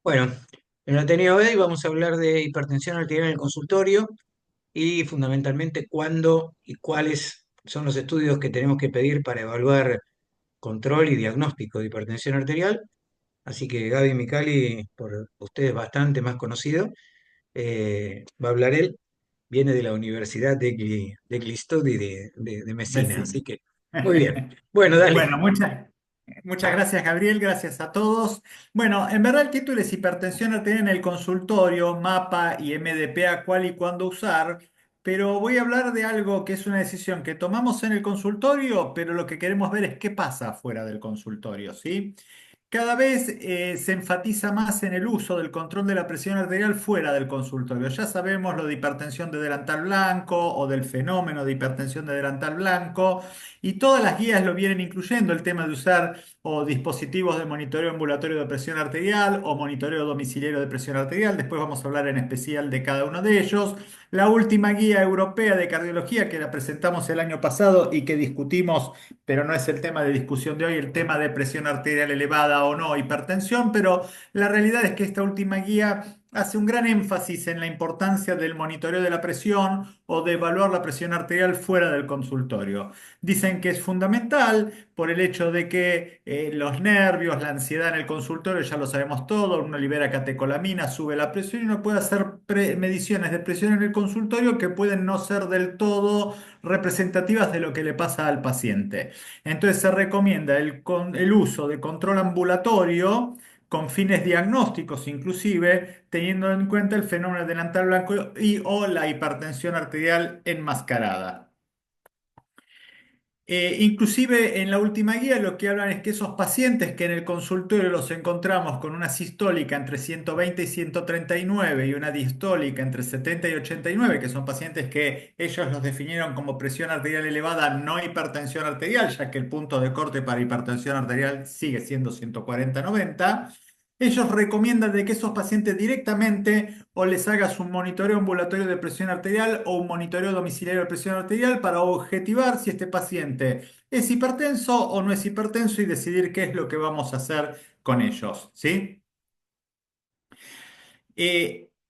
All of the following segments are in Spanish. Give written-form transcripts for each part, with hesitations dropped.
Bueno, en la TNO hoy vamos a hablar de hipertensión arterial en el consultorio y fundamentalmente cuándo y cuáles son los estudios que tenemos que pedir para evaluar control y diagnóstico de hipertensión arterial. Así que Gaby Micali, por ustedes bastante más conocido, va a hablar él. Viene de la Universidad de Studi de Messina, Vecino. así que muy bien. Bueno, dale. Bueno, muchas gracias, Gabriel. Gracias a todos. Bueno, en verdad el título es Hipertensión arterial en el consultorio, mapa y MDPA, cuál y cuándo usar. Pero voy a hablar de algo que es una decisión que tomamos en el consultorio, pero lo que queremos ver es qué pasa fuera del consultorio, ¿sí? Cada vez se enfatiza más en el uso del control de la presión arterial fuera del consultorio. Ya sabemos lo de hipertensión de delantal blanco o del fenómeno de hipertensión de delantal blanco y todas las guías lo vienen incluyendo el tema de usar o dispositivos de monitoreo ambulatorio de presión arterial o monitoreo domiciliario de presión arterial. Después vamos a hablar en especial de cada uno de ellos. La última guía europea de cardiología que la presentamos el año pasado y que discutimos, pero no es el tema de discusión de hoy, el tema de presión arterial elevada o no, hipertensión, pero la realidad es que esta última guía hace un gran énfasis en la importancia del monitoreo de la presión o de evaluar la presión arterial fuera del consultorio. Dicen que es fundamental por el hecho de que los nervios, la ansiedad en el consultorio, ya lo sabemos todo, uno libera catecolamina, sube la presión y uno puede hacer mediciones de presión en el consultorio que pueden no ser del todo representativas de lo que le pasa al paciente. Entonces se recomienda el uso de control ambulatorio con fines diagnósticos inclusive, teniendo en cuenta el fenómeno delantal blanco y o la hipertensión arterial enmascarada. Inclusive en la última guía lo que hablan es que esos pacientes que en el consultorio los encontramos con una sistólica entre 120 y 139 y una diastólica entre 70 y 89, que son pacientes que ellos los definieron como presión arterial elevada, no hipertensión arterial, ya que el punto de corte para hipertensión arterial sigue siendo 140-90. Ellos recomiendan de que esos pacientes directamente o les hagas un monitoreo ambulatorio de presión arterial o un monitoreo domiciliario de presión arterial para objetivar si este paciente es hipertenso o no es hipertenso y decidir qué es lo que vamos a hacer con ellos, ¿sí?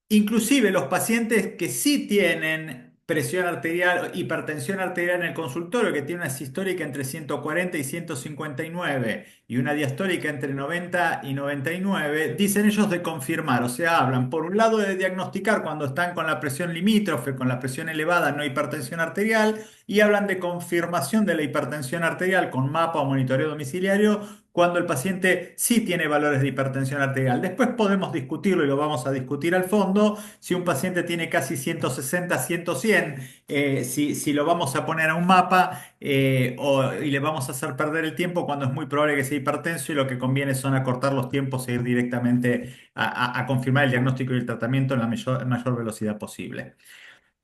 Inclusive los pacientes que sí tienen presión arterial, hipertensión arterial en el consultorio, que tiene una sistólica entre 140 y 159 y una diastólica entre 90 y 99, dicen ellos de confirmar, o sea, hablan por un lado de diagnosticar cuando están con la presión limítrofe, con la presión elevada, no hipertensión arterial, y hablan de confirmación de la hipertensión arterial con mapa o monitoreo domiciliario cuando el paciente sí tiene valores de hipertensión arterial. Después podemos discutirlo y lo vamos a discutir al fondo. Si un paciente tiene casi 160, 100, si lo vamos a poner a un mapa y le vamos a hacer perder el tiempo cuando es muy probable que sea hipertenso y lo que conviene son acortar los tiempos e ir directamente a confirmar el diagnóstico y el tratamiento en la mayor velocidad posible.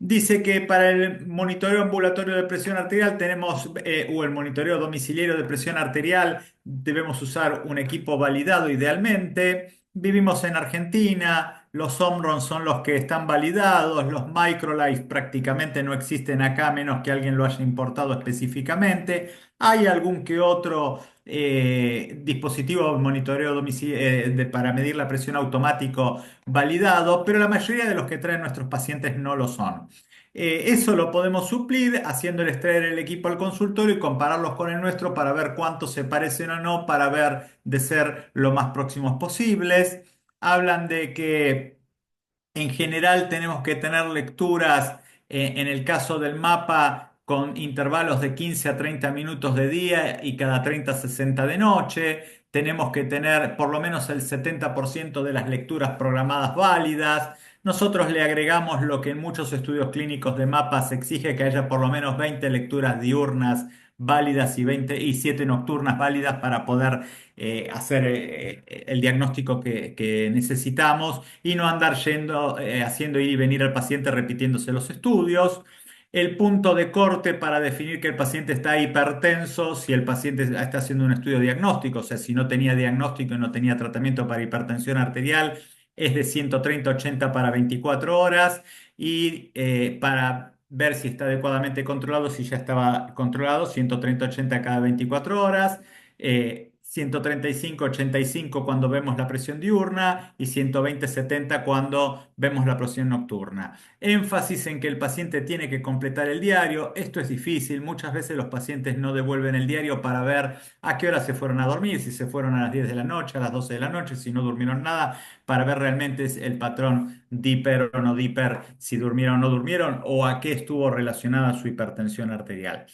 Dice que para el monitoreo ambulatorio de presión arterial tenemos, o el monitoreo domiciliario de presión arterial, debemos usar un equipo validado idealmente. Vivimos en Argentina, los Omron son los que están validados, los Microlife prácticamente no existen acá a menos que alguien lo haya importado específicamente. Hay algún que otro dispositivo de monitoreo para medir la presión automático validado, pero la mayoría de los que traen nuestros pacientes no lo son. Eso lo podemos suplir haciéndoles traer el equipo al consultorio y compararlos con el nuestro para ver cuántos se parecen o no, para ver de ser lo más próximos posibles. Hablan de que en general tenemos que tener lecturas en el caso del mapa con intervalos de 15 a 30 minutos de día y cada 30 a 60 de noche. Tenemos que tener por lo menos el 70% de las lecturas programadas válidas. Nosotros le agregamos lo que en muchos estudios clínicos de mapas se exige que haya por lo menos 20 lecturas diurnas válidas y 20 y 7 nocturnas válidas para poder hacer el diagnóstico que necesitamos y no andar yendo, haciendo ir y venir al paciente repitiéndose los estudios. El punto de corte para definir que el paciente está hipertenso, si el paciente está haciendo un estudio diagnóstico, o sea, si no tenía diagnóstico y no tenía tratamiento para hipertensión arterial, es de 130-80 para 24 horas y para ver si está adecuadamente controlado, si ya estaba controlado, 130-80 cada 24 horas. 135-85 cuando vemos la presión diurna y 120-70 cuando vemos la presión nocturna. Énfasis en que el paciente tiene que completar el diario. Esto es difícil. Muchas veces los pacientes no devuelven el diario para ver a qué hora se fueron a dormir, si se fueron a las 10 de la noche, a las 12 de la noche, si no durmieron nada, para ver realmente el patrón Dipper o no Dipper, si durmieron o no durmieron, o a qué estuvo relacionada su hipertensión arterial.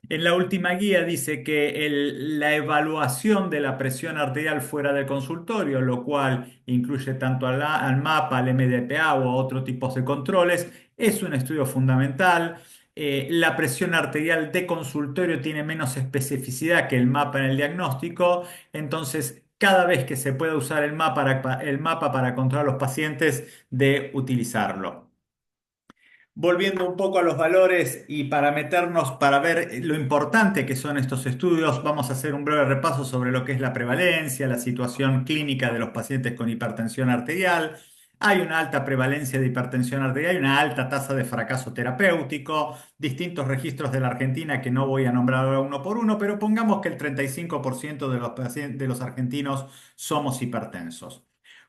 En la última guía dice que la evaluación de la presión arterial fuera del consultorio, lo cual incluye tanto al mapa, al MDPA o a otro tipo de controles, es un estudio fundamental. La presión arterial de consultorio tiene menos especificidad que el mapa en el diagnóstico, entonces cada vez que se pueda usar el mapa para controlar a los pacientes, de utilizarlo. Volviendo un poco a los valores y para meternos, para ver lo importante que son estos estudios, vamos a hacer un breve repaso sobre lo que es la prevalencia, la situación clínica de los pacientes con hipertensión arterial. Hay una alta prevalencia de hipertensión arterial, hay una alta tasa de fracaso terapéutico, distintos registros de la Argentina que no voy a nombrar ahora uno por uno, pero pongamos que el 35% de los de los argentinos somos hipertensos.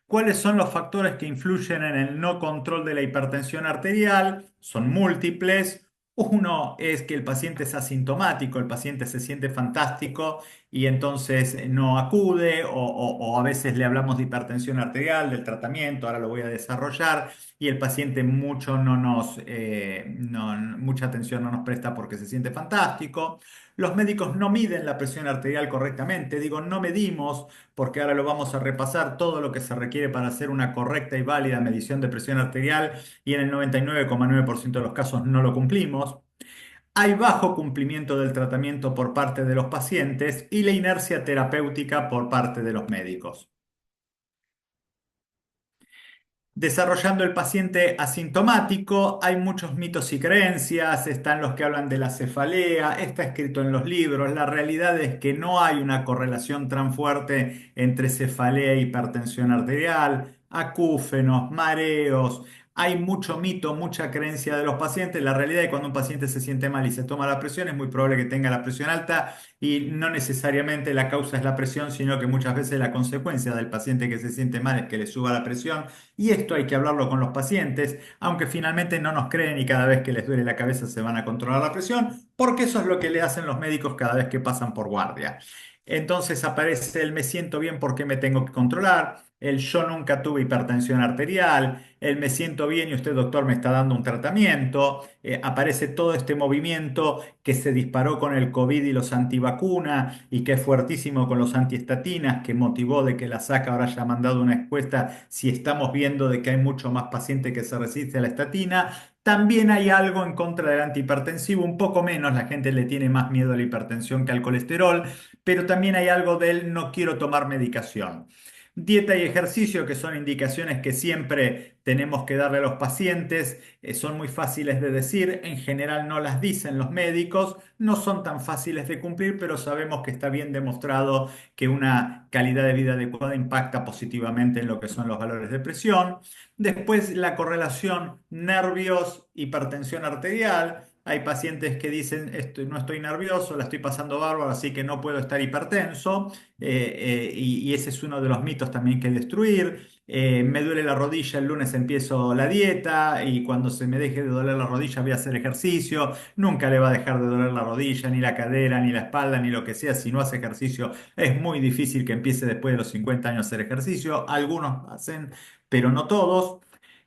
¿Cuáles son los factores que influyen en el no control de la hipertensión arterial? Son múltiples. Uno es que el paciente es asintomático, el paciente se siente fantástico y entonces no acude o a veces le hablamos de hipertensión arterial, del tratamiento, ahora lo voy a desarrollar y el paciente mucha atención no nos presta porque se siente fantástico. Los médicos no miden la presión arterial correctamente, digo, no medimos porque ahora lo vamos a repasar todo lo que se requiere para hacer una correcta y válida medición de presión arterial y en el 99,9% de los casos no lo cumplimos. Hay bajo cumplimiento del tratamiento por parte de los pacientes y la inercia terapéutica por parte de los médicos. Desarrollando el paciente asintomático, hay muchos mitos y creencias, están los que hablan de la cefalea, está escrito en los libros, la realidad es que no hay una correlación tan fuerte entre cefalea e hipertensión arterial, acúfenos, mareos, hay mucho mito, mucha creencia de los pacientes, la realidad es que cuando un paciente se siente mal y se toma la presión es muy probable que tenga la presión alta y no necesariamente la causa es la presión, sino que muchas veces la consecuencia del paciente que se siente mal es que le suba la presión y esto hay que hablarlo con los pacientes, aunque finalmente no nos creen y cada vez que les duele la cabeza se van a controlar la presión, porque eso es lo que le hacen los médicos cada vez que pasan por guardia. Entonces aparece el me siento bien porque me tengo que controlar, el yo nunca tuve hipertensión arterial, el me siento bien y usted doctor me está dando un tratamiento, aparece todo este movimiento que se disparó con el COVID y los antivacunas y que es fuertísimo con los antiestatinas, que motivó de que la SAC ahora haya mandado una encuesta si estamos viendo de que hay mucho más paciente que se resiste a la estatina. También hay algo en contra del antihipertensivo, un poco menos, la gente le tiene más miedo a la hipertensión que al colesterol, pero también hay algo del no quiero tomar medicación. Dieta y ejercicio, que son indicaciones que siempre tenemos que darle a los pacientes, son muy fáciles de decir, en general no las dicen los médicos, no son tan fáciles de cumplir, pero sabemos que está bien demostrado que una calidad de vida adecuada impacta positivamente en lo que son los valores de presión. Después la correlación nervios, hipertensión arterial. Hay pacientes que dicen, no estoy nervioso, la estoy pasando bárbaro, así que no puedo estar hipertenso. Y ese es uno de los mitos también que destruir. Me duele la rodilla, el lunes empiezo la dieta y cuando se me deje de doler la rodilla voy a hacer ejercicio. Nunca le va a dejar de doler la rodilla, ni la cadera, ni la espalda, ni lo que sea. Si no hace ejercicio, es muy difícil que empiece después de los 50 años a hacer ejercicio. Algunos hacen, pero no todos.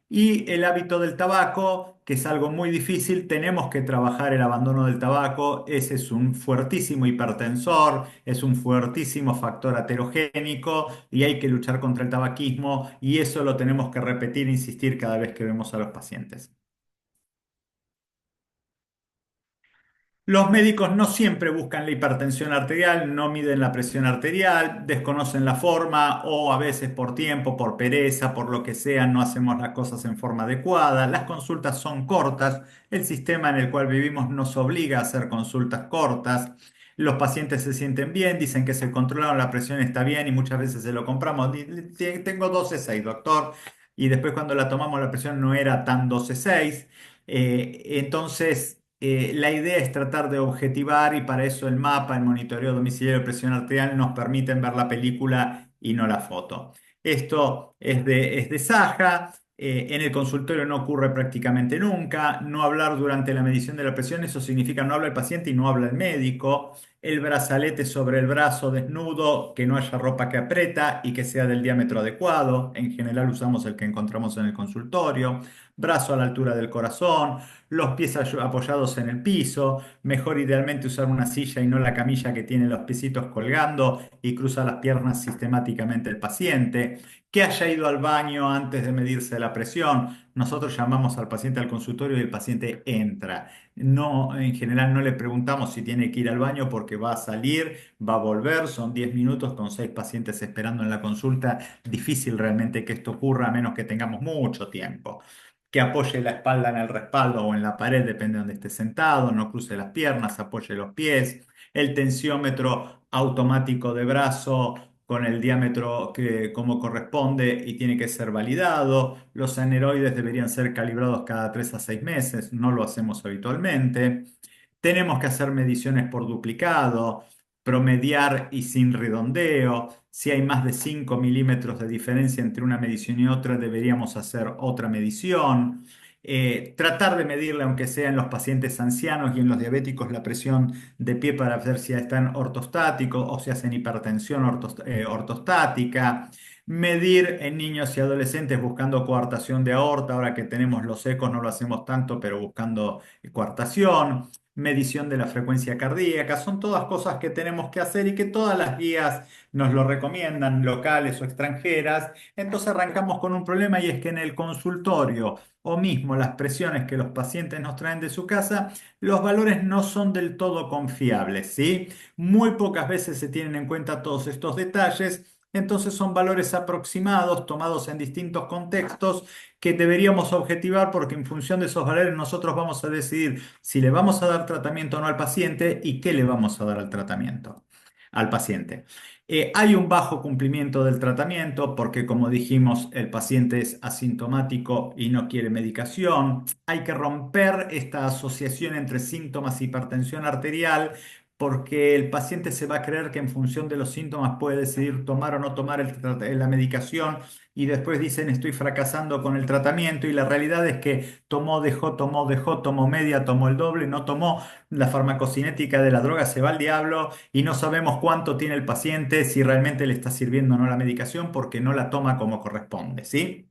Y el hábito del tabaco, que es algo muy difícil, tenemos que trabajar el abandono del tabaco. Ese es un fuertísimo hipertensor, es un fuertísimo factor aterogénico y hay que luchar contra el tabaquismo y eso lo tenemos que repetir e insistir cada vez que vemos a los pacientes. Los médicos no siempre buscan la hipertensión arterial, no miden la presión arterial, desconocen la forma o a veces por tiempo, por pereza, por lo que sea, no hacemos las cosas en forma adecuada. Las consultas son cortas, el sistema en el cual vivimos nos obliga a hacer consultas cortas. Los pacientes se sienten bien, dicen que se controlaron, la presión está bien y muchas veces se lo compramos. Tengo 12,6, doctor. Y después cuando la tomamos la presión no era tan 12,6. Entonces la idea es tratar de objetivar y para eso el mapa, el monitoreo domiciliario de presión arterial nos permiten ver la película y no la foto. Esto es de Saja. En el consultorio no ocurre prácticamente nunca. No hablar durante la medición de la presión, eso significa no habla el paciente y no habla el médico. El brazalete sobre el brazo desnudo, que no haya ropa que aprieta y que sea del diámetro adecuado. En general usamos el que encontramos en el consultorio. Brazo a la altura del corazón, los pies apoyados en el piso. Mejor idealmente usar una silla y no la camilla que tiene los piecitos colgando y cruza las piernas sistemáticamente el paciente. Que haya ido al baño antes de medirse la presión. Nosotros llamamos al paciente al consultorio y el paciente entra. No, en general no le preguntamos si tiene que ir al baño porque va a salir, va a volver. Son 10 minutos con 6 pacientes esperando en la consulta. Difícil realmente que esto ocurra a menos que tengamos mucho tiempo. Que apoye la espalda en el respaldo o en la pared, depende de donde esté sentado, no cruce las piernas, apoye los pies. El tensiómetro automático de brazo con el diámetro que como corresponde y tiene que ser validado. Los aneroides deberían ser calibrados cada 3 a 6 meses, no lo hacemos habitualmente. Tenemos que hacer mediciones por duplicado, promediar y sin redondeo. Si hay más de 5 milímetros de diferencia entre una medición y otra, deberíamos hacer otra medición. Tratar de medirle, aunque sea en los pacientes ancianos y en los diabéticos, la presión de pie para ver si están ortostáticos o si hacen hipertensión ortostática. Medir en niños y adolescentes buscando coartación de aorta. Ahora que tenemos los ecos no lo hacemos tanto, pero buscando coartación. Medición de la frecuencia cardíaca. Son todas cosas que tenemos que hacer y que todas las guías nos lo recomiendan, locales o extranjeras. Entonces arrancamos con un problema y es que en el consultorio o mismo las presiones que los pacientes nos traen de su casa, los valores no son del todo confiables, ¿sí? Muy pocas veces se tienen en cuenta todos estos detalles. Entonces son valores aproximados, tomados en distintos contextos, que deberíamos objetivar porque en función de esos valores nosotros vamos a decidir si le vamos a dar tratamiento o no al paciente y qué le vamos a dar al tratamiento al paciente. Hay un bajo cumplimiento del tratamiento porque, como dijimos, el paciente es asintomático y no quiere medicación. Hay que romper esta asociación entre síntomas y hipertensión arterial porque el paciente se va a creer que en función de los síntomas puede decidir tomar o no tomar la medicación y después dicen estoy fracasando con el tratamiento y la realidad es que tomó, dejó, tomó media, tomó el doble, no tomó. La farmacocinética de la droga se va al diablo y no sabemos cuánto tiene el paciente, si realmente le está sirviendo o no la medicación porque no la toma como corresponde, ¿sí?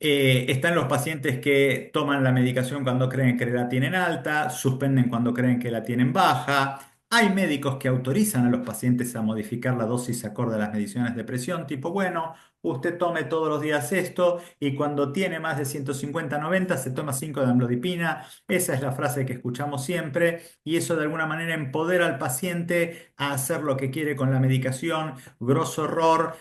Están los pacientes que toman la medicación cuando creen que la tienen alta, suspenden cuando creen que la tienen baja. Hay médicos que autorizan a los pacientes a modificar la dosis acorde a las mediciones de presión, tipo, bueno, usted tome todos los días esto y cuando tiene más de 150-90 se toma 5 de amlodipina. Esa es la frase que escuchamos siempre y eso de alguna manera empodera al paciente a hacer lo que quiere con la medicación. Grosso error.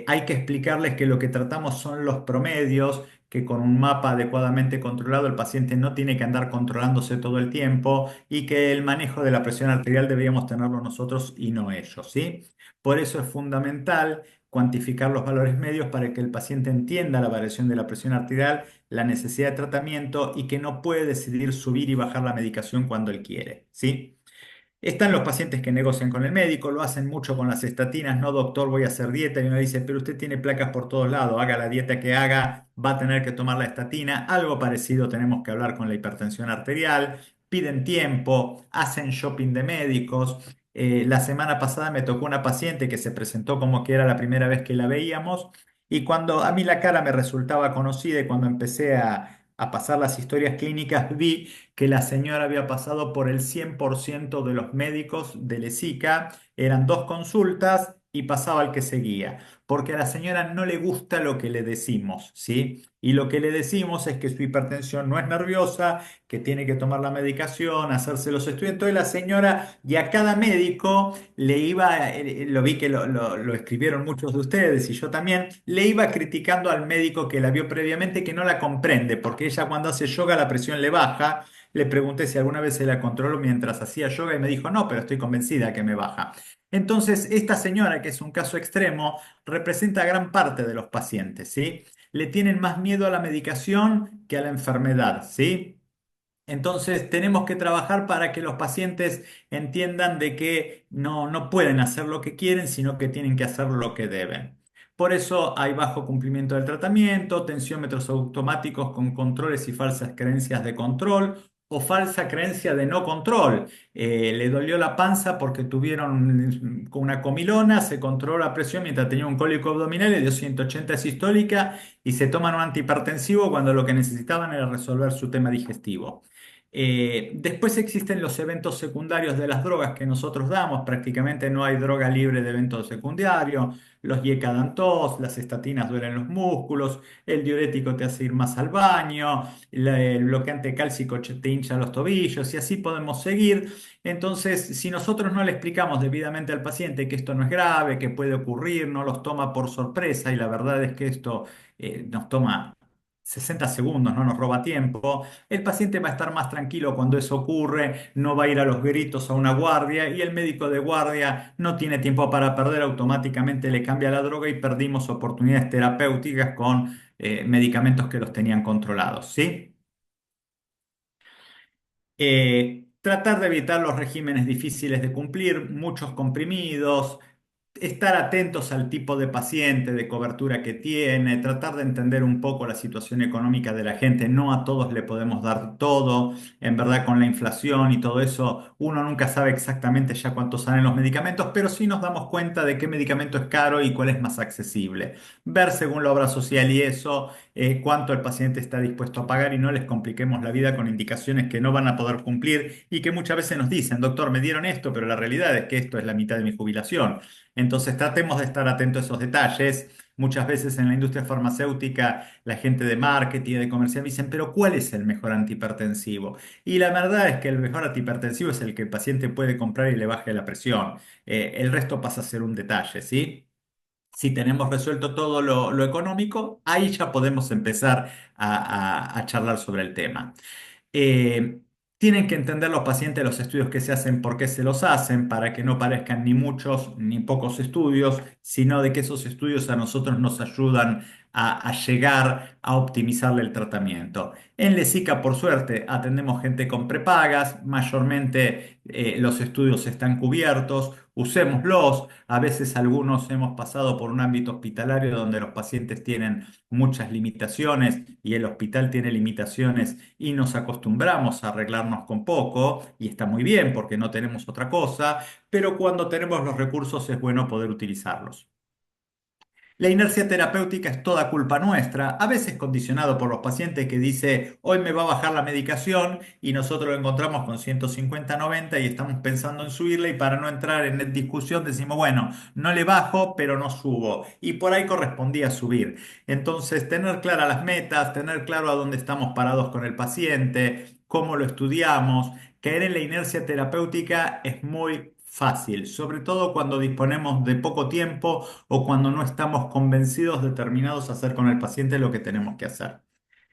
Hay que explicarles que lo que tratamos son los promedios, que con un mapa adecuadamente controlado el paciente no tiene que andar controlándose todo el tiempo y que el manejo de la presión arterial deberíamos tenerlo nosotros y no ellos, ¿sí? Por eso es fundamental cuantificar los valores medios para que el paciente entienda la variación de la presión arterial, la necesidad de tratamiento y que no puede decidir subir y bajar la medicación cuando él quiere, ¿sí? Están los pacientes que negocian con el médico, lo hacen mucho con las estatinas, no doctor, voy a hacer dieta, y uno dice, pero usted tiene placas por todos lados, haga la dieta que haga, va a tener que tomar la estatina. Algo parecido tenemos que hablar con la hipertensión arterial, piden tiempo, hacen shopping de médicos. La semana pasada me tocó una paciente que se presentó como que era la primera vez que la veíamos y cuando a mí la cara me resultaba conocida y cuando empecé a pasar las historias clínicas vi que la señora había pasado por el 100% de los médicos de Lesica, eran 2 consultas y pasaba al que seguía, porque a la señora no le gusta lo que le decimos, ¿sí? Y lo que le decimos es que su hipertensión no es nerviosa, que tiene que tomar la medicación, hacerse los estudios. Entonces la señora y a cada médico le iba, lo vi que lo escribieron muchos de ustedes y yo también, le iba criticando al médico que la vio previamente que no la comprende, porque ella cuando hace yoga la presión le baja. Le pregunté si alguna vez se la controló mientras hacía yoga y me dijo, no, pero estoy convencida que me baja. Entonces, esta señora, que es un caso extremo, representa a gran parte de los pacientes, ¿sí? Le tienen más miedo a la medicación que a la enfermedad, ¿sí? Entonces tenemos que trabajar para que los pacientes entiendan de que no pueden hacer lo que quieren, sino que tienen que hacer lo que deben. Por eso hay bajo cumplimiento del tratamiento, tensiómetros automáticos con controles y falsas creencias de control o falsa creencia de no control. Le dolió la panza porque tuvieron una comilona, se controló la presión mientras tenía un cólico abdominal, le dio 180 sistólica y se toman un antihipertensivo cuando lo que necesitaban era resolver su tema digestivo. Después existen los eventos secundarios de las drogas que nosotros damos. Prácticamente no hay droga libre de eventos secundarios. Los IECA dan tos, las estatinas duelen los músculos, el diurético te hace ir más al baño, el bloqueante cálcico te hincha los tobillos y así podemos seguir. Entonces, si nosotros no le explicamos debidamente al paciente que esto no es grave, que puede ocurrir, no los toma por sorpresa y la verdad es que esto nos toma 60 segundos, no nos roba tiempo. El paciente va a estar más tranquilo cuando eso ocurre, no va a ir a los gritos a una guardia y el médico de guardia no tiene tiempo para perder, automáticamente le cambia la droga y perdimos oportunidades terapéuticas con medicamentos que los tenían controlados, ¿sí? Tratar de evitar los regímenes difíciles de cumplir, muchos comprimidos, estar atentos al tipo de paciente, de cobertura que tiene, tratar de entender un poco la situación económica de la gente. No a todos le podemos dar todo. En verdad, con la inflación y todo eso, uno nunca sabe exactamente ya cuánto salen los medicamentos, pero sí nos damos cuenta de qué medicamento es caro y cuál es más accesible. Ver según la obra social y eso, cuánto el paciente está dispuesto a pagar y no les compliquemos la vida con indicaciones que no van a poder cumplir y que muchas veces nos dicen, doctor, me dieron esto, pero la realidad es que esto es la mitad de mi jubilación. Entonces tratemos de estar atentos a esos detalles. Muchas veces en la industria farmacéutica, la gente de marketing y de comercial dicen, pero ¿cuál es el mejor antihipertensivo? Y la verdad es que el mejor antihipertensivo es el que el paciente puede comprar y le baje la presión. El resto pasa a ser un detalle, ¿sí? Si tenemos resuelto todo lo económico, ahí ya podemos empezar a charlar sobre el tema. Eh, Tienen que entender los pacientes los estudios que se hacen, por qué se los hacen, para que no parezcan ni muchos ni pocos estudios, sino de que esos estudios a nosotros nos ayudan a llegar a optimizarle el tratamiento. En Lesica, por suerte, atendemos gente con prepagas, mayormente los estudios están cubiertos, usémoslos. A veces algunos hemos pasado por un ámbito hospitalario donde los pacientes tienen muchas limitaciones y el hospital tiene limitaciones y nos acostumbramos a arreglarnos con poco y está muy bien porque no tenemos otra cosa, pero cuando tenemos los recursos es bueno poder utilizarlos. La inercia terapéutica es toda culpa nuestra, a veces condicionado por los pacientes que dice hoy me va a bajar la medicación y nosotros lo encontramos con 150-90 y estamos pensando en subirle y para no entrar en discusión decimos bueno, no le bajo pero no subo y por ahí correspondía subir. Entonces tener claras las metas, tener claro a dónde estamos parados con el paciente, cómo lo estudiamos, caer en la inercia terapéutica es muy fácil, sobre todo cuando disponemos de poco tiempo o cuando no estamos convencidos, determinados a hacer con el paciente lo que tenemos que hacer.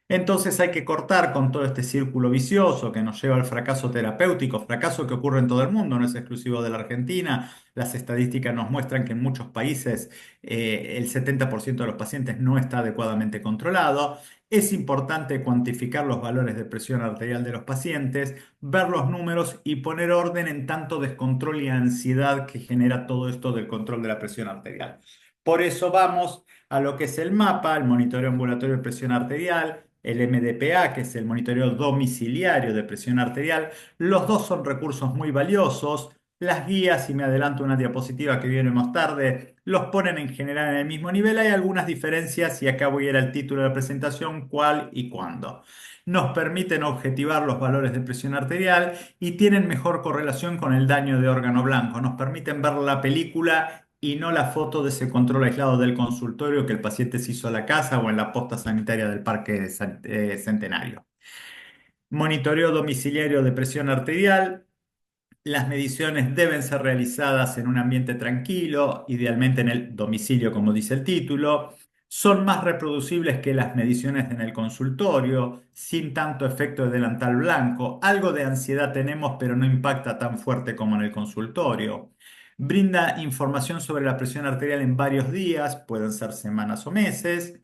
Entonces hay que cortar con todo este círculo vicioso que nos lleva al fracaso terapéutico, fracaso que ocurre en todo el mundo, no es exclusivo de la Argentina. Las estadísticas nos muestran que en muchos países el 70% de los pacientes no está adecuadamente controlado. Es importante cuantificar los valores de presión arterial de los pacientes, ver los números y poner orden en tanto descontrol y ansiedad que genera todo esto del control de la presión arterial. Por eso vamos a lo que es el MAPA, el monitoreo ambulatorio de presión arterial, el MDPA, que es el monitoreo domiciliario de presión arterial. Los dos son recursos muy valiosos. Las guías, si me adelanto una diapositiva que viene más tarde, los ponen en general en el mismo nivel. Hay algunas diferencias y acá voy a ir al título de la presentación, cuál y cuándo. Nos permiten objetivar los valores de presión arterial y tienen mejor correlación con el daño de órgano blanco. Nos permiten ver la película y no la foto de ese control aislado del consultorio que el paciente se hizo a la casa o en la posta sanitaria del Parque Centenario. Monitoreo domiciliario de presión arterial. Las mediciones deben ser realizadas en un ambiente tranquilo, idealmente en el domicilio, como dice el título. Son más reproducibles que las mediciones en el consultorio, sin tanto efecto de delantal blanco. Algo de ansiedad tenemos, pero no impacta tan fuerte como en el consultorio. Brinda información sobre la presión arterial en varios días, pueden ser semanas o meses.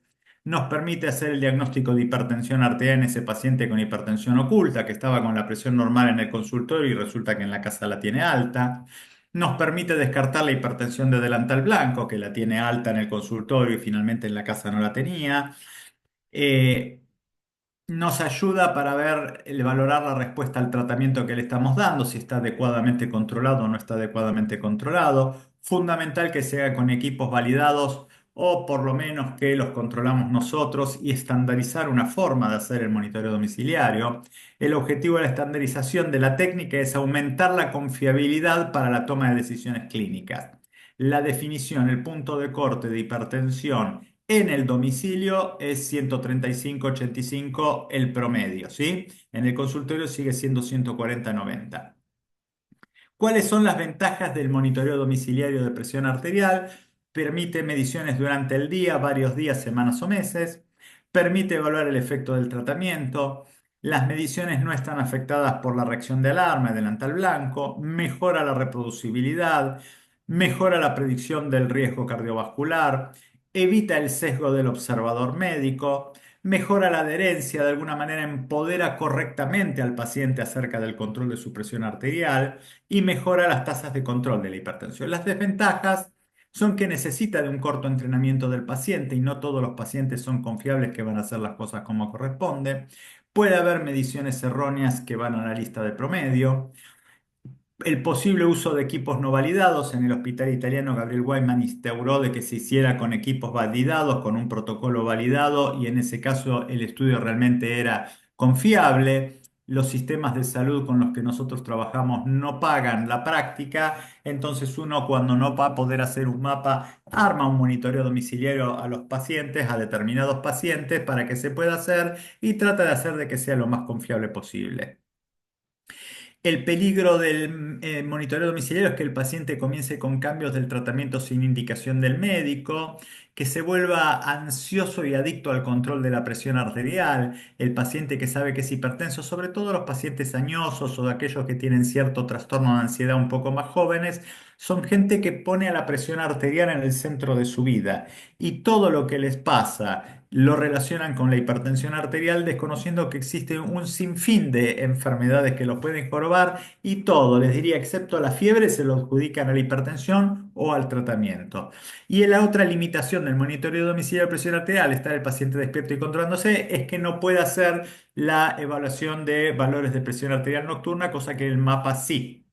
nos permite hacer el diagnóstico de hipertensión arterial en ese paciente con hipertensión oculta, que estaba con la presión normal en el consultorio y resulta que en la casa la tiene alta. Nos permite descartar la hipertensión de delantal blanco, que la tiene alta en el consultorio y finalmente en la casa no la tenía. Eh, Nos ayuda para ver, valorar la respuesta al tratamiento que le estamos dando, si está adecuadamente controlado o no está adecuadamente controlado. Fundamental que sea con equipos validados o por lo menos que los controlamos nosotros y estandarizar una forma de hacer el monitoreo domiciliario. El objetivo de la estandarización de la técnica es aumentar la confiabilidad para la toma de decisiones clínicas. La definición, el punto de corte de hipertensión en el domicilio es 135/85 el promedio, ¿sí? En el consultorio sigue siendo 140/90. ¿Cuáles son las ventajas del monitoreo domiciliario de presión arterial? Permite mediciones durante el día, varios días, semanas o meses. Permite evaluar el efecto del tratamiento. Las mediciones no están afectadas por la reacción de alarma, delantal blanco. Mejora la reproducibilidad. Mejora la predicción del riesgo cardiovascular. Evita el sesgo del observador médico. Mejora la adherencia, de alguna manera empodera correctamente al paciente acerca del control de su presión arterial y mejora las tasas de control de la hipertensión. Las desventajas son que necesita de un corto entrenamiento del paciente y no todos los pacientes son confiables que van a hacer las cosas como corresponde. Puede haber mediciones erróneas que van a la lista de promedio. El posible uso de equipos no validados en el hospital italiano Gabriel Wyman instauró de que se hiciera con equipos validados, con un protocolo validado y en ese caso el estudio realmente era confiable. Los sistemas de salud con los que nosotros trabajamos no pagan la práctica, entonces uno cuando no va a poder hacer un mapa, arma un monitoreo domiciliario a los pacientes, a determinados pacientes para que se pueda hacer y trata de hacer de que sea lo más confiable posible. El peligro del monitoreo domiciliario es que el paciente comience con cambios del tratamiento sin indicación del médico, que se vuelva ansioso y adicto al control de la presión arterial, el paciente que sabe que es hipertenso, sobre todo los pacientes añosos o de aquellos que tienen cierto trastorno de ansiedad un poco más jóvenes, son gente que pone a la presión arterial en el centro de su vida y todo lo que les pasa lo relacionan con la hipertensión arterial, desconociendo que existe un sinfín de enfermedades que los pueden jorobar y todo, les diría, excepto la fiebre, se lo adjudican a la hipertensión o al tratamiento. Y la otra limitación del monitoreo domiciliario de presión arterial, estar el paciente despierto y controlándose, es que no puede hacer la evaluación de valores de presión arterial nocturna, cosa que el mapa sí.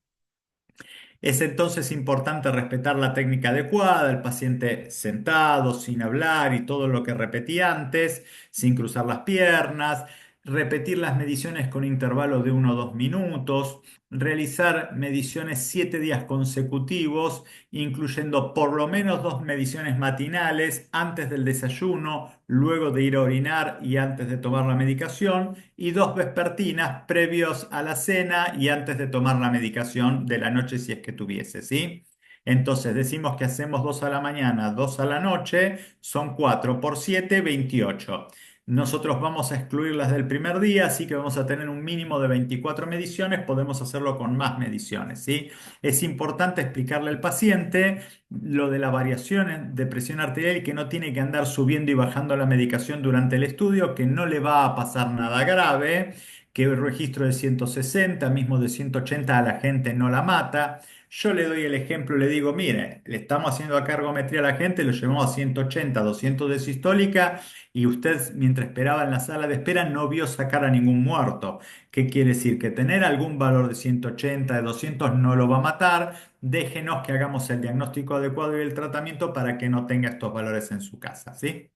Es entonces importante respetar la técnica adecuada, el paciente sentado, sin hablar y todo lo que repetí antes, sin cruzar las piernas, repetir las mediciones con intervalos de 1 o 2 minutos, realizar mediciones 7 días consecutivos, incluyendo por lo menos 2 mediciones matinales antes del desayuno, luego de ir a orinar y antes de tomar la medicación, y 2 vespertinas previos a la cena y antes de tomar la medicación de la noche si es que tuviese, ¿sí? Entonces decimos que hacemos 2 a la mañana, 2 a la noche, son 4 por 7, 28. Nosotros vamos a excluirlas del primer día, así que vamos a tener un mínimo de 24 mediciones, podemos hacerlo con más mediciones, ¿sí? Es importante explicarle al paciente lo de la variación de presión arterial y que no tiene que andar subiendo y bajando la medicación durante el estudio, que no le va a pasar nada grave, que el registro de 160, mismo de 180 a la gente no la mata. Yo le doy el ejemplo, le digo, mire, le estamos haciendo acá ergometría a la gente, lo llevamos a 180, 200 de sistólica y usted mientras esperaba en la sala de espera no vio sacar a ningún muerto. ¿Qué quiere decir? Que tener algún valor de 180, de 200 no lo va a matar. Déjenos que hagamos el diagnóstico adecuado y el tratamiento para que no tenga estos valores en su casa, ¿sí?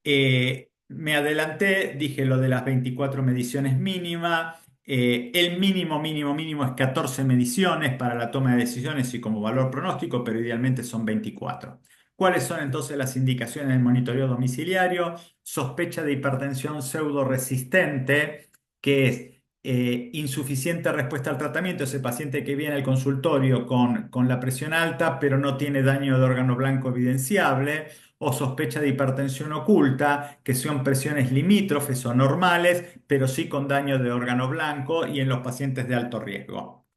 Me adelanté, dije lo de las 24 mediciones mínima. El mínimo, mínimo, mínimo es 14 mediciones para la toma de decisiones y como valor pronóstico, pero idealmente son 24. ¿Cuáles son entonces las indicaciones del monitoreo domiciliario? Sospecha de hipertensión pseudoresistente, que es insuficiente respuesta al tratamiento, ese paciente que viene al consultorio con la presión alta, pero no tiene daño de órgano blanco evidenciable o sospecha de hipertensión oculta, que son presiones limítrofes o normales, pero sí con daño de órgano blanco y en los pacientes de alto riesgo.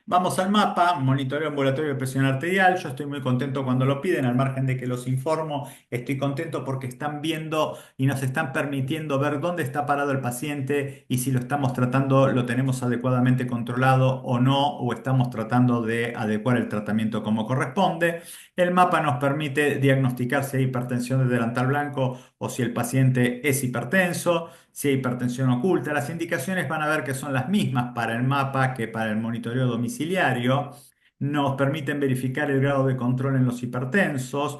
Vamos al mapa, monitoreo ambulatorio de presión arterial. Yo estoy muy contento cuando lo piden, al margen de que los informo. Estoy contento porque están viendo y nos están permitiendo ver dónde está parado el paciente y si lo estamos tratando, lo tenemos adecuadamente controlado o no, o estamos tratando de adecuar el tratamiento como corresponde. El mapa nos permite diagnosticar si hay hipertensión de delantal blanco o si el paciente es hipertenso, si hay hipertensión oculta. Las indicaciones van a ver que son las mismas para el mapa que para el monitoreo domiciliario. Nos permiten verificar el grado de control en los hipertensos.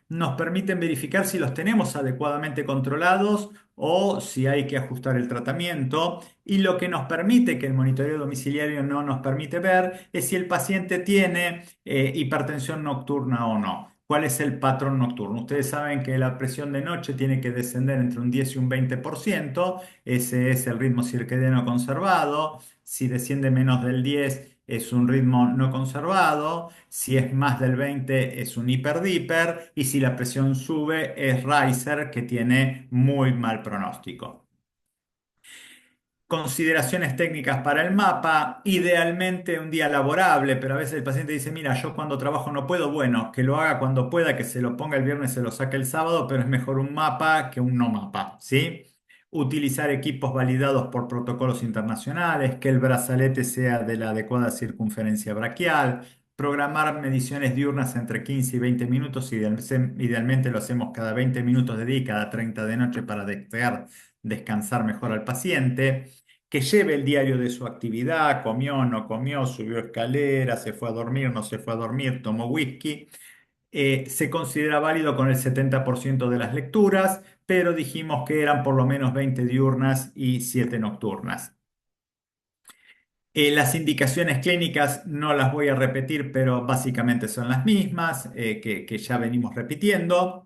Nos permiten verificar si los tenemos adecuadamente controlados o si hay que ajustar el tratamiento. Y lo que nos permite, que el monitoreo domiciliario no nos permite ver, es si el paciente tiene hipertensión nocturna o no. ¿Cuál es el patrón nocturno? Ustedes saben que la presión de noche tiene que descender entre un 10 y un 20%. Ese es el ritmo circadiano conservado. Si desciende menos del 10 es un ritmo no conservado. Si es más del 20 es un hiperdíper. Y si la presión sube es riser, que tiene muy mal pronóstico. Consideraciones técnicas para el mapa, idealmente un día laborable, pero a veces el paciente dice, mira, yo cuando trabajo no puedo, bueno, que lo haga cuando pueda, que se lo ponga el viernes, se lo saque el sábado, pero es mejor un mapa que un no mapa, ¿sí? Utilizar equipos validados por protocolos internacionales, que el brazalete sea de la adecuada circunferencia braquial, programar mediciones diurnas entre 15 y 20 minutos, idealmente lo hacemos cada 20 minutos de día y cada 30 de noche para dejar descansar mejor al paciente, que lleve el diario de su actividad, comió, no comió, subió escalera, se fue a dormir, no se fue a dormir, tomó whisky. Se considera válido con el 70% de las lecturas, pero dijimos que eran por lo menos 20 diurnas y 7 nocturnas. Las indicaciones clínicas no las voy a repetir, pero básicamente son las mismas que ya venimos repitiendo.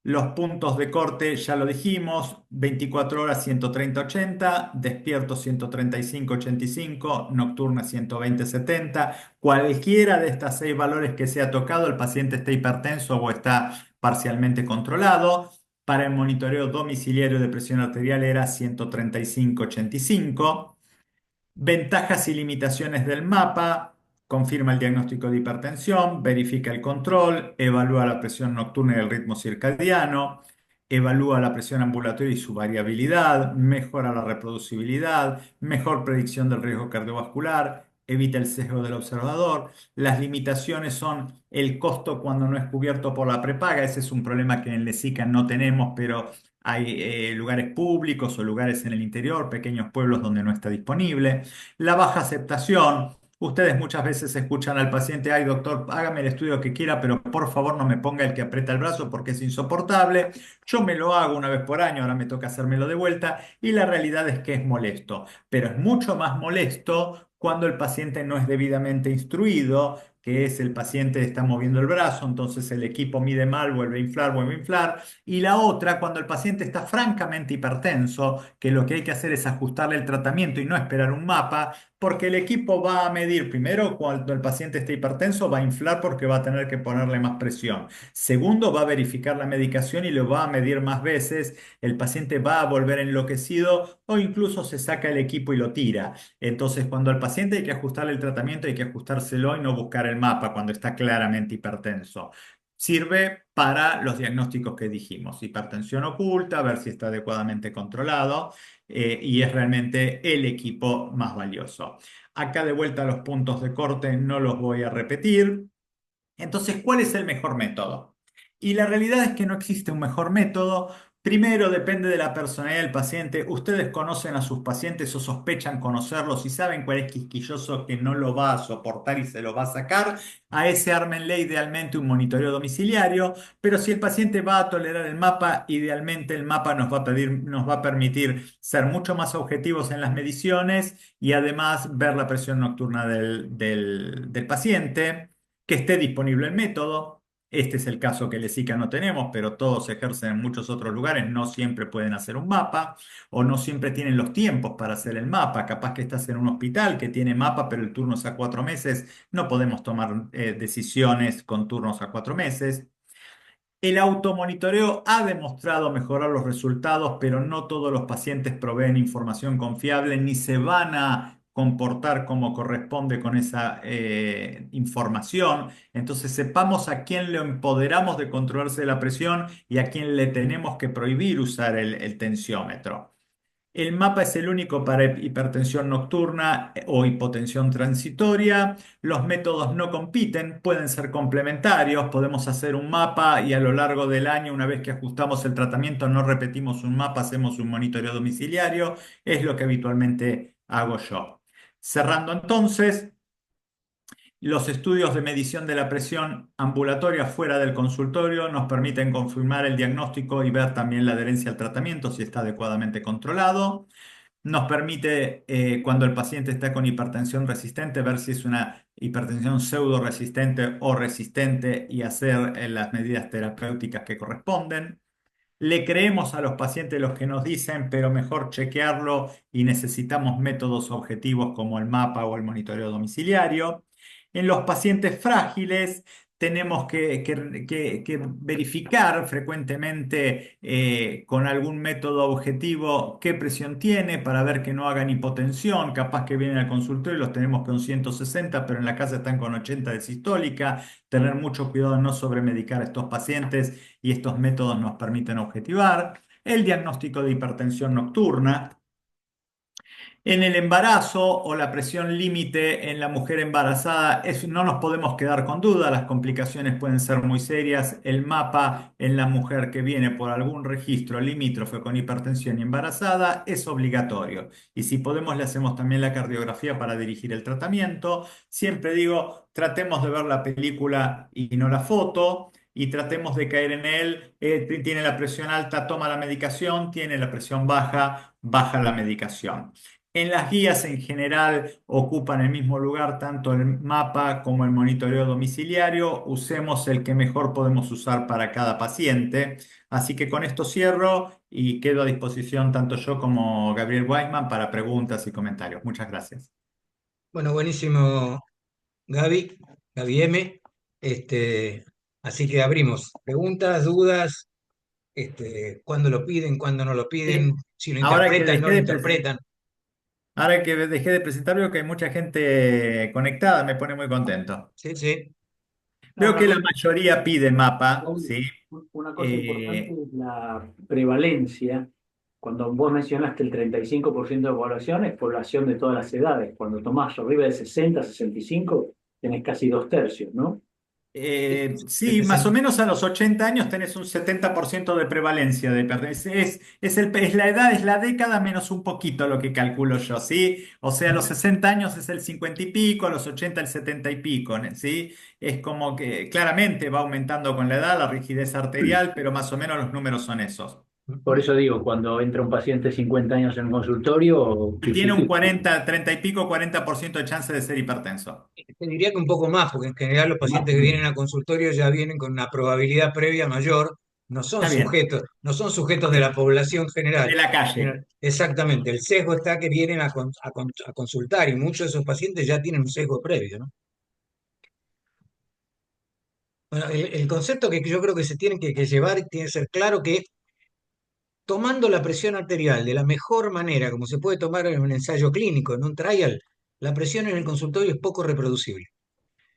Los puntos de corte ya lo dijimos, 24 horas 130-80, despierto 135-85, nocturna 120-70. Cualquiera de estas seis valores que sea tocado, el paciente está hipertenso o está parcialmente controlado. Para el monitoreo domiciliario de presión arterial era 135-85. Ventajas y limitaciones del mapa. Confirma el diagnóstico de hipertensión, verifica el control, evalúa la presión nocturna y el ritmo circadiano, evalúa la presión ambulatoria y su variabilidad, mejora la reproducibilidad, mejor predicción del riesgo cardiovascular, evita el sesgo del observador. Las limitaciones son el costo cuando no es cubierto por la prepaga. Ese es un problema que en el LESICA no tenemos, pero hay lugares públicos o lugares en el interior, pequeños pueblos donde no está disponible. La baja aceptación. Ustedes muchas veces escuchan al paciente, ay doctor, hágame el estudio que quiera, pero por favor no me ponga el que aprieta el brazo porque es insoportable. Yo me lo hago una vez por año, ahora me toca hacérmelo de vuelta y la realidad es que es molesto, pero es mucho más molesto cuando el paciente no es debidamente instruido, que es el paciente está moviendo el brazo, entonces el equipo mide mal, vuelve a inflar. Y la otra, cuando el paciente está francamente hipertenso, que lo que hay que hacer es ajustarle el tratamiento y no esperar un mapa, porque el equipo va a medir, primero, cuando el paciente esté hipertenso, va a inflar porque va a tener que ponerle más presión. Segundo, va a verificar la medicación y lo va a medir más veces. El paciente va a volver enloquecido o incluso se saca el equipo y lo tira. Entonces, cuando al paciente hay que ajustarle el tratamiento, hay que ajustárselo y no buscar el mapa cuando está claramente hipertenso. Sirve para los diagnósticos que dijimos, hipertensión oculta, ver si está adecuadamente controlado y es realmente el equipo más valioso. Acá de vuelta a los puntos de corte no los voy a repetir. Entonces, ¿cuál es el mejor método? Y la realidad es que no existe un mejor método. Primero, depende de la personalidad del paciente. Ustedes conocen a sus pacientes o sospechan conocerlos y saben cuál es quisquilloso que no lo va a soportar y se lo va a sacar. A ese ármenle idealmente un monitoreo domiciliario. Pero si el paciente va a tolerar el mapa, idealmente el mapa nos va a permitir ser mucho más objetivos en las mediciones y además ver la presión nocturna del paciente, que esté disponible el método. Este es el caso que LESICA no tenemos, pero todos ejercen en muchos otros lugares, no siempre pueden hacer un mapa o no siempre tienen los tiempos para hacer el mapa. Capaz que estás en un hospital que tiene mapa, pero el turno es a 4 meses. No podemos tomar decisiones con turnos a 4 meses. El automonitoreo ha demostrado mejorar los resultados, pero no todos los pacientes proveen información confiable ni se van a comportar como corresponde con esa información. Entonces sepamos a quién le empoderamos de controlarse la presión y a quién le tenemos que prohibir usar el tensiómetro. El mapa es el único para hipertensión nocturna o hipotensión transitoria. Los métodos no compiten, pueden ser complementarios. Podemos hacer un mapa y a lo largo del año, una vez que ajustamos el tratamiento, no repetimos un mapa, hacemos un monitoreo domiciliario. Es lo que habitualmente hago yo. Cerrando entonces. Los estudios de medición de la presión ambulatoria fuera del consultorio nos permiten confirmar el diagnóstico y ver también la adherencia al tratamiento si está adecuadamente controlado. Nos permite, cuando el paciente está con hipertensión resistente, ver si es una hipertensión pseudo resistente o resistente y hacer las medidas terapéuticas que corresponden. Le creemos a los pacientes los que nos dicen, pero mejor chequearlo y necesitamos métodos objetivos como el mapa o el monitoreo domiciliario. En los pacientes frágiles tenemos que verificar frecuentemente con algún método objetivo qué presión tiene para ver que no hagan hipotensión. Capaz que vienen al consultorio y los tenemos con 160, pero en la casa están con 80 de sistólica. Tener mucho cuidado de no sobremedicar a estos pacientes y estos métodos nos permiten objetivar. El diagnóstico de hipertensión nocturna. En el embarazo o la presión límite en la mujer embarazada, no nos podemos quedar con duda, las complicaciones pueden ser muy serias. El mapa en la mujer que viene por algún registro limítrofe con hipertensión y embarazada es obligatorio. Y si podemos, le hacemos también la cardiografía para dirigir el tratamiento. Siempre digo, tratemos de ver la película y no la foto. Y tratemos de caer en él. Tiene la presión alta, toma la medicación. Tiene la presión baja, baja la medicación. En las guías en general ocupan el mismo lugar tanto el mapa como el monitoreo domiciliario. Usemos el que mejor podemos usar para cada paciente. Así que con esto cierro y quedo a disposición tanto yo como Gabriel Weisman para preguntas y comentarios. Muchas gracias. Bueno, buenísimo, Gaby, Gaby M. Este, así que abrimos preguntas, dudas, cuándo lo piden, cuándo no lo piden, Sí. si lo Ahora que interpretan, no dejé lo de presentar, interpretan. ahora que dejé de presentar, veo que hay mucha gente conectada, me pone muy contento. Sí, sí. No, Veo una que la cosa, mayoría pide mapa, ¿sí? Una cosa importante Eh, es la prevalencia. Cuando vos mencionaste el 35% de población, es población de todas las edades. Cuando tomás arriba de 60, 65, tenés casi dos tercios, ¿no? Sí, más o menos a los 80 años tenés un 70% de prevalencia de hipertensión. Es la edad, es la década menos un poquito lo que calculo yo, ¿sí? O sea, a los 60 años es el 50 y pico, a los 80 el 70 y pico, ¿sí? Es como que claramente va aumentando con la edad la rigidez arterial, pero más o menos los números son esos. Por eso digo, cuando entra un paciente de 50 años en un consultorio, Y tiene un 40, 30 y pico, 40% de chance de ser hipertenso. te diría que un poco más, porque en general los pacientes que vienen a consultorio ya vienen con una probabilidad previa mayor, Está bien, no son sujetos de la población de general. la calle. Exactamente, el sesgo está que vienen a consultar y muchos de esos pacientes ya tienen un sesgo previo, ¿no? Bueno, el concepto que yo creo que se tiene que llevar tiene que ser claro que tomando la presión arterial de la mejor manera, como se puede tomar en un ensayo clínico, en un trial, la presión en el consultorio es poco reproducible.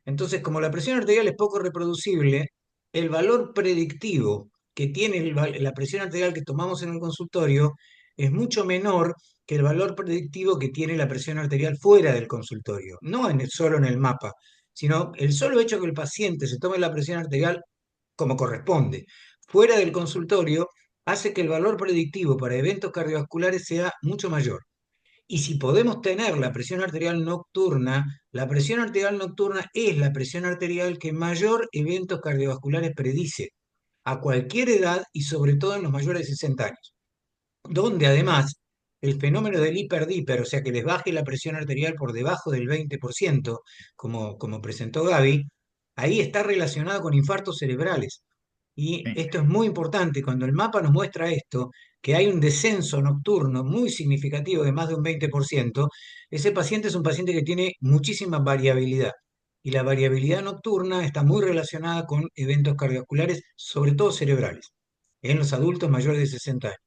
Entonces, como la presión arterial es poco reproducible, el valor predictivo que tiene la presión arterial que tomamos en el consultorio es mucho menor que el valor predictivo que tiene la presión arterial fuera del consultorio, no solo en el mapa, sino el solo hecho que el paciente se tome la presión arterial como corresponde fuera del consultorio hace que el valor predictivo para eventos cardiovasculares sea mucho mayor. Y si podemos tener la presión arterial nocturna es la presión arterial que mayor eventos cardiovasculares predice a cualquier edad y sobre todo en los mayores de 60 años, donde además el fenómeno del hiperdiper, o sea que les baje la presión arterial por debajo del 20%, como presentó Gaby, ahí está relacionado con infartos cerebrales. Y Sí. esto es muy importante, cuando el mapa nos muestra esto, que hay un descenso nocturno muy significativo de más de un 20%, ese paciente es un paciente que tiene muchísima variabilidad. Y la variabilidad nocturna está muy relacionada con eventos cardiovasculares, sobre todo cerebrales, en los adultos mayores de 60 años.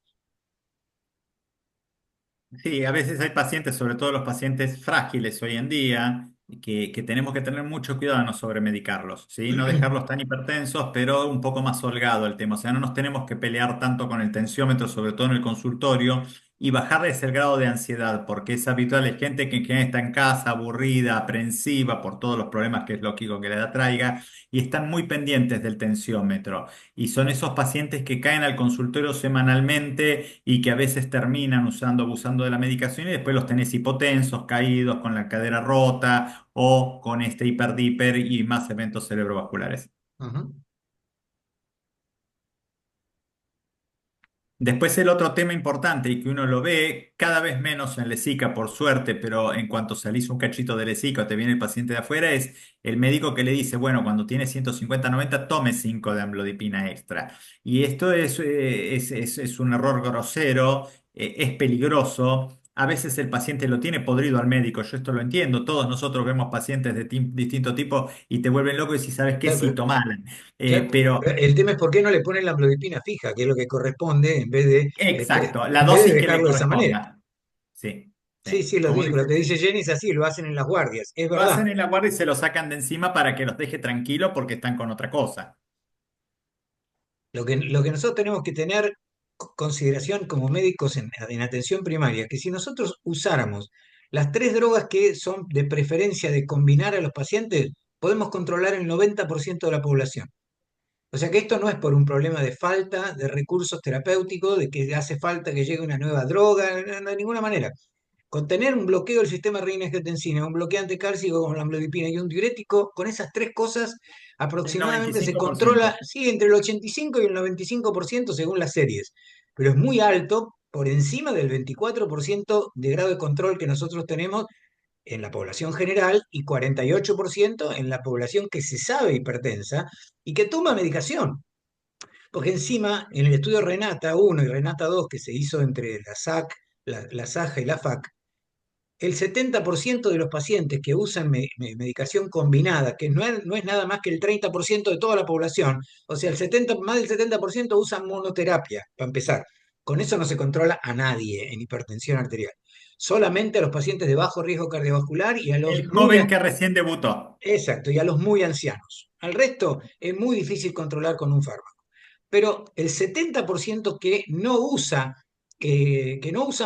Sí, a veces hay pacientes, sobre todo los pacientes frágiles hoy en día, que tenemos que tener mucho cuidado de no sobremedicarlos, ¿sí? No dejarlos tan hipertensos, pero un poco más holgado el tema. O sea, no nos tenemos que pelear tanto con el tensiómetro, sobre todo en el consultorio, y bajarles el grado de ansiedad, porque es habitual, hay gente que está en casa aburrida, aprensiva por todos los problemas que es lógico que le traiga, y están muy pendientes del tensiómetro. Y son esos pacientes que caen al consultorio semanalmente y que a veces terminan abusando de la medicación y después los tenés hipotensos, caídos, con la cadera rota o con este hiperdiper y más eventos cerebrovasculares. Ujú. Después el otro tema importante y que uno lo ve cada vez menos en Lesica, por suerte, pero en cuanto salís un cachito de Lesica o te viene el paciente de afuera, es el médico que le dice, bueno, cuando tiene 150-90, tome 5 de amlodipina extra. Y esto es un error grosero, es peligroso. A veces el paciente lo tiene podrido al médico, yo esto lo entiendo. Todos nosotros vemos pacientes de distinto tipo y te vuelven loco y si sabes qué, Claro, sí, tomala. pero Pero el tema es por qué no le ponen la amlodipina fija, que es lo que corresponde, exacto, la en vez de dosis que le dejarlo de esa manera. corresponda. Sí, Sí, sí. sí, Como lo que dices, dice Jenny es así, lo hacen en las guardias, es lo verdad. hacen en la guardia y se lo sacan de encima para que los deje tranquilos porque están con otra cosa. Lo que nosotros tenemos que tener consideración como médicos en atención primaria, que si nosotros usáramos las tres drogas que son de preferencia de combinar a los pacientes, podemos controlar el 90% de la población. O sea que esto no es por un problema de falta de recursos terapéuticos, de que hace falta que llegue una nueva droga, de ninguna manera. Con tener un bloqueo del sistema renina-angiotensina, un bloqueante cálcico con la amlodipina y un diurético, con esas tres cosas El aproximadamente se controla, 95%. sí, entre el 85 y el 95% según las series, pero es muy alto, por encima del 24% de grado de control que nosotros tenemos en la población general y 48% en la población que se sabe hipertensa y que toma medicación. Porque encima, en el estudio Renata 1 y Renata 2 que se hizo entre la SAC, la SAJA y la FAC, el 70% de los pacientes que usan medicación combinada, que no es nada más que el 30% de toda la población, o sea, más del 70% usan monoterapia, para empezar. Con eso no se controla a nadie en hipertensión arterial. Solamente a los pacientes de bajo riesgo cardiovascular y a los El muy, joven que recién debutó. exacto, y a los muy ancianos. Al resto es muy difícil controlar con un fármaco, pero el 70% que no usa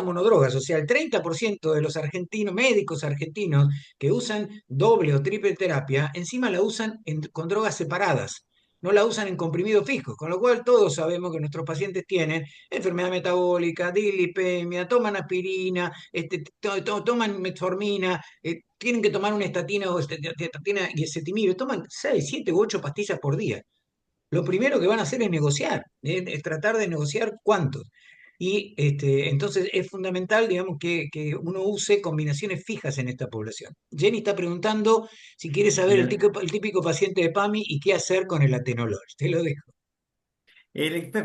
monodrogas, o sea, el 30% de los argentinos, médicos argentinos que usan doble o triple terapia, encima la usan con drogas separadas. No la usan en comprimidos fijos, con lo cual todos sabemos que nuestros pacientes tienen enfermedad metabólica, dislipemia, toman aspirina, toman metformina, tienen que tomar una estatina o estatina y ezetimibe, toman 6, 7 u 8 pastillas por día. Lo primero que van a hacer es negociar, es tratar de negociar cuántos. Y entonces es fundamental, digamos, que uno use combinaciones fijas en esta población. Jenny está preguntando si quiere saber el típico paciente de PAMI y qué hacer con el atenolol. Te lo dejo.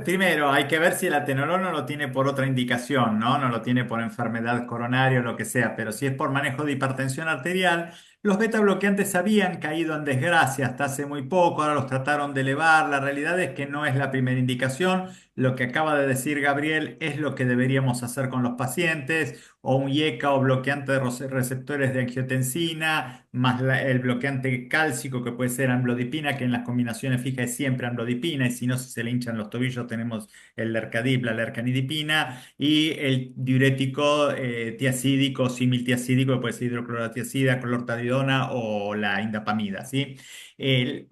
Primero, hay que ver si el atenolol no lo tiene por otra indicación, ¿no? No lo tiene por enfermedad coronaria o lo que sea, pero si es por manejo de hipertensión arterial, los beta bloqueantes habían caído en desgracia hasta hace muy poco, ahora los trataron de elevar. La realidad es que no es la primera indicación. Lo que acaba de decir Gabriel es lo que deberíamos hacer con los pacientes, o un IECA o bloqueante de receptores de angiotensina, más el bloqueante cálcico que puede ser amlodipina, que en las combinaciones fijas es siempre amlodipina, y si no, si se le hinchan los tobillos, tenemos el lercadip, la lercanidipina, y el diurético tiacídico, similtiacídico, que puede ser hidroclorotiazida, clortalidona o la indapamida, ¿sí?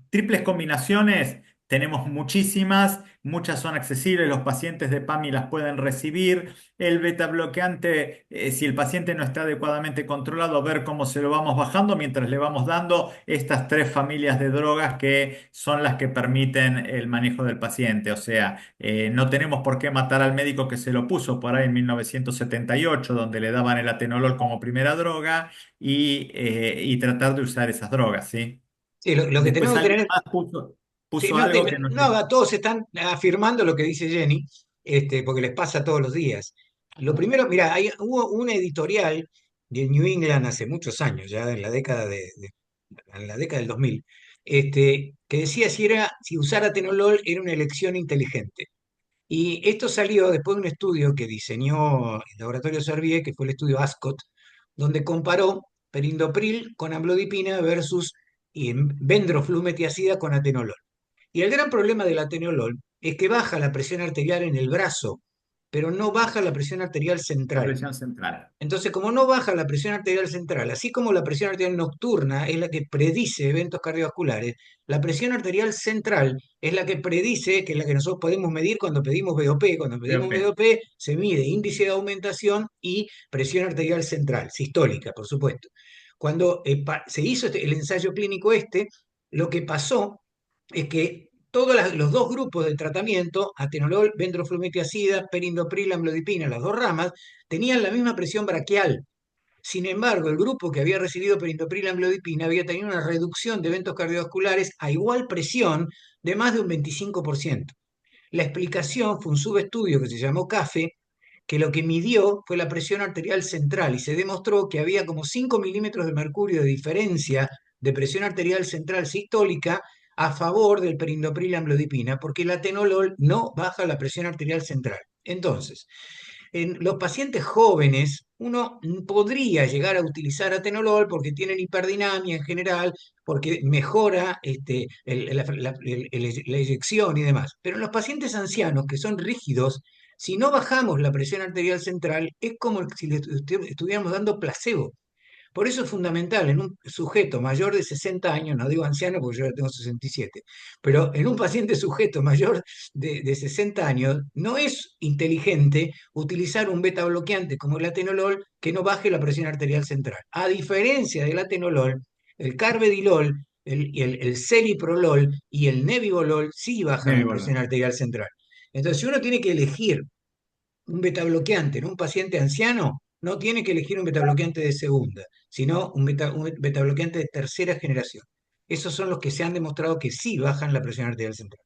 Triples combinaciones. Tenemos muchísimas, muchas son accesibles, los pacientes de PAMI las pueden recibir. El beta bloqueante, si el paciente no está adecuadamente controlado, ver cómo se lo vamos bajando mientras le vamos dando estas tres familias de drogas que son las que permiten el manejo del paciente. O sea, no tenemos por qué matar al médico que se lo puso por ahí en 1978, donde le daban el atenolol como primera droga y tratar de usar esas drogas, ¿sí? Sí, lo que Después tenemos que alguien tener. más Sí, puso no, algo que no sé. no, todos están afirmando lo que dice Jenny, porque les pasa todos los días. Lo primero, mira, hubo una editorial de New England hace muchos años, ya en la década en la década del 2000, que decía si usar atenolol era una elección inteligente. Y esto salió después de un estudio que diseñó el laboratorio Servier, que fue el estudio ASCOT, donde comparó perindopril con amlodipina versus vendroflumetilacida con atenolol. Y el gran problema del atenolol es que baja la presión arterial en el brazo, pero no baja la presión arterial La central. presión central. Entonces, como no baja la presión arterial central, así como la presión arterial nocturna es la que predice eventos cardiovasculares, la presión arterial central es la que predice, que es la que nosotros podemos medir cuando pedimos BOP. Cuando pedimos BOP. BOP se mide índice de aumentación y presión arterial central, sistólica, por supuesto. Cuando se hizo el ensayo clínico lo que pasó es que todos los dos grupos de tratamiento, atenolol, vendroflumetilacida, perindopril, amlodipina, las dos ramas, tenían la misma presión braquial. Sin embargo, el grupo que había recibido perindopril amlodipina había tenido una reducción de eventos cardiovasculares a igual presión de más de un 25%. La explicación fue un subestudio que se llamó CAFE, que lo que midió fue la presión arterial central y se demostró que había como 5 milímetros de mercurio de diferencia de presión arterial central sistólica a favor del perindopril amlodipina, porque el atenolol no baja la presión arterial central. Entonces, en los pacientes jóvenes, uno podría llegar a utilizar atenolol porque tienen hiperdinamia en general, porque mejora la eyección y demás. Pero en los pacientes ancianos, que son rígidos, si no bajamos la presión arterial central, es como si le estuviéramos dando placebo. Por eso es fundamental en un sujeto mayor de 60 años, no digo anciano porque yo ya tengo 67, pero en un paciente sujeto mayor de 60 años, no es inteligente utilizar un beta bloqueante como el atenolol que no baje la presión arterial central. A diferencia del atenolol, el carvedilol, el celiprolol y el nebivolol sí bajan la presión arterial central. Entonces, si uno tiene que elegir un betabloqueante en un paciente anciano, no tiene que elegir un betabloqueante de segunda, sino un betabloqueante de tercera generación. Esos son los que se han demostrado que sí bajan la presión arterial central.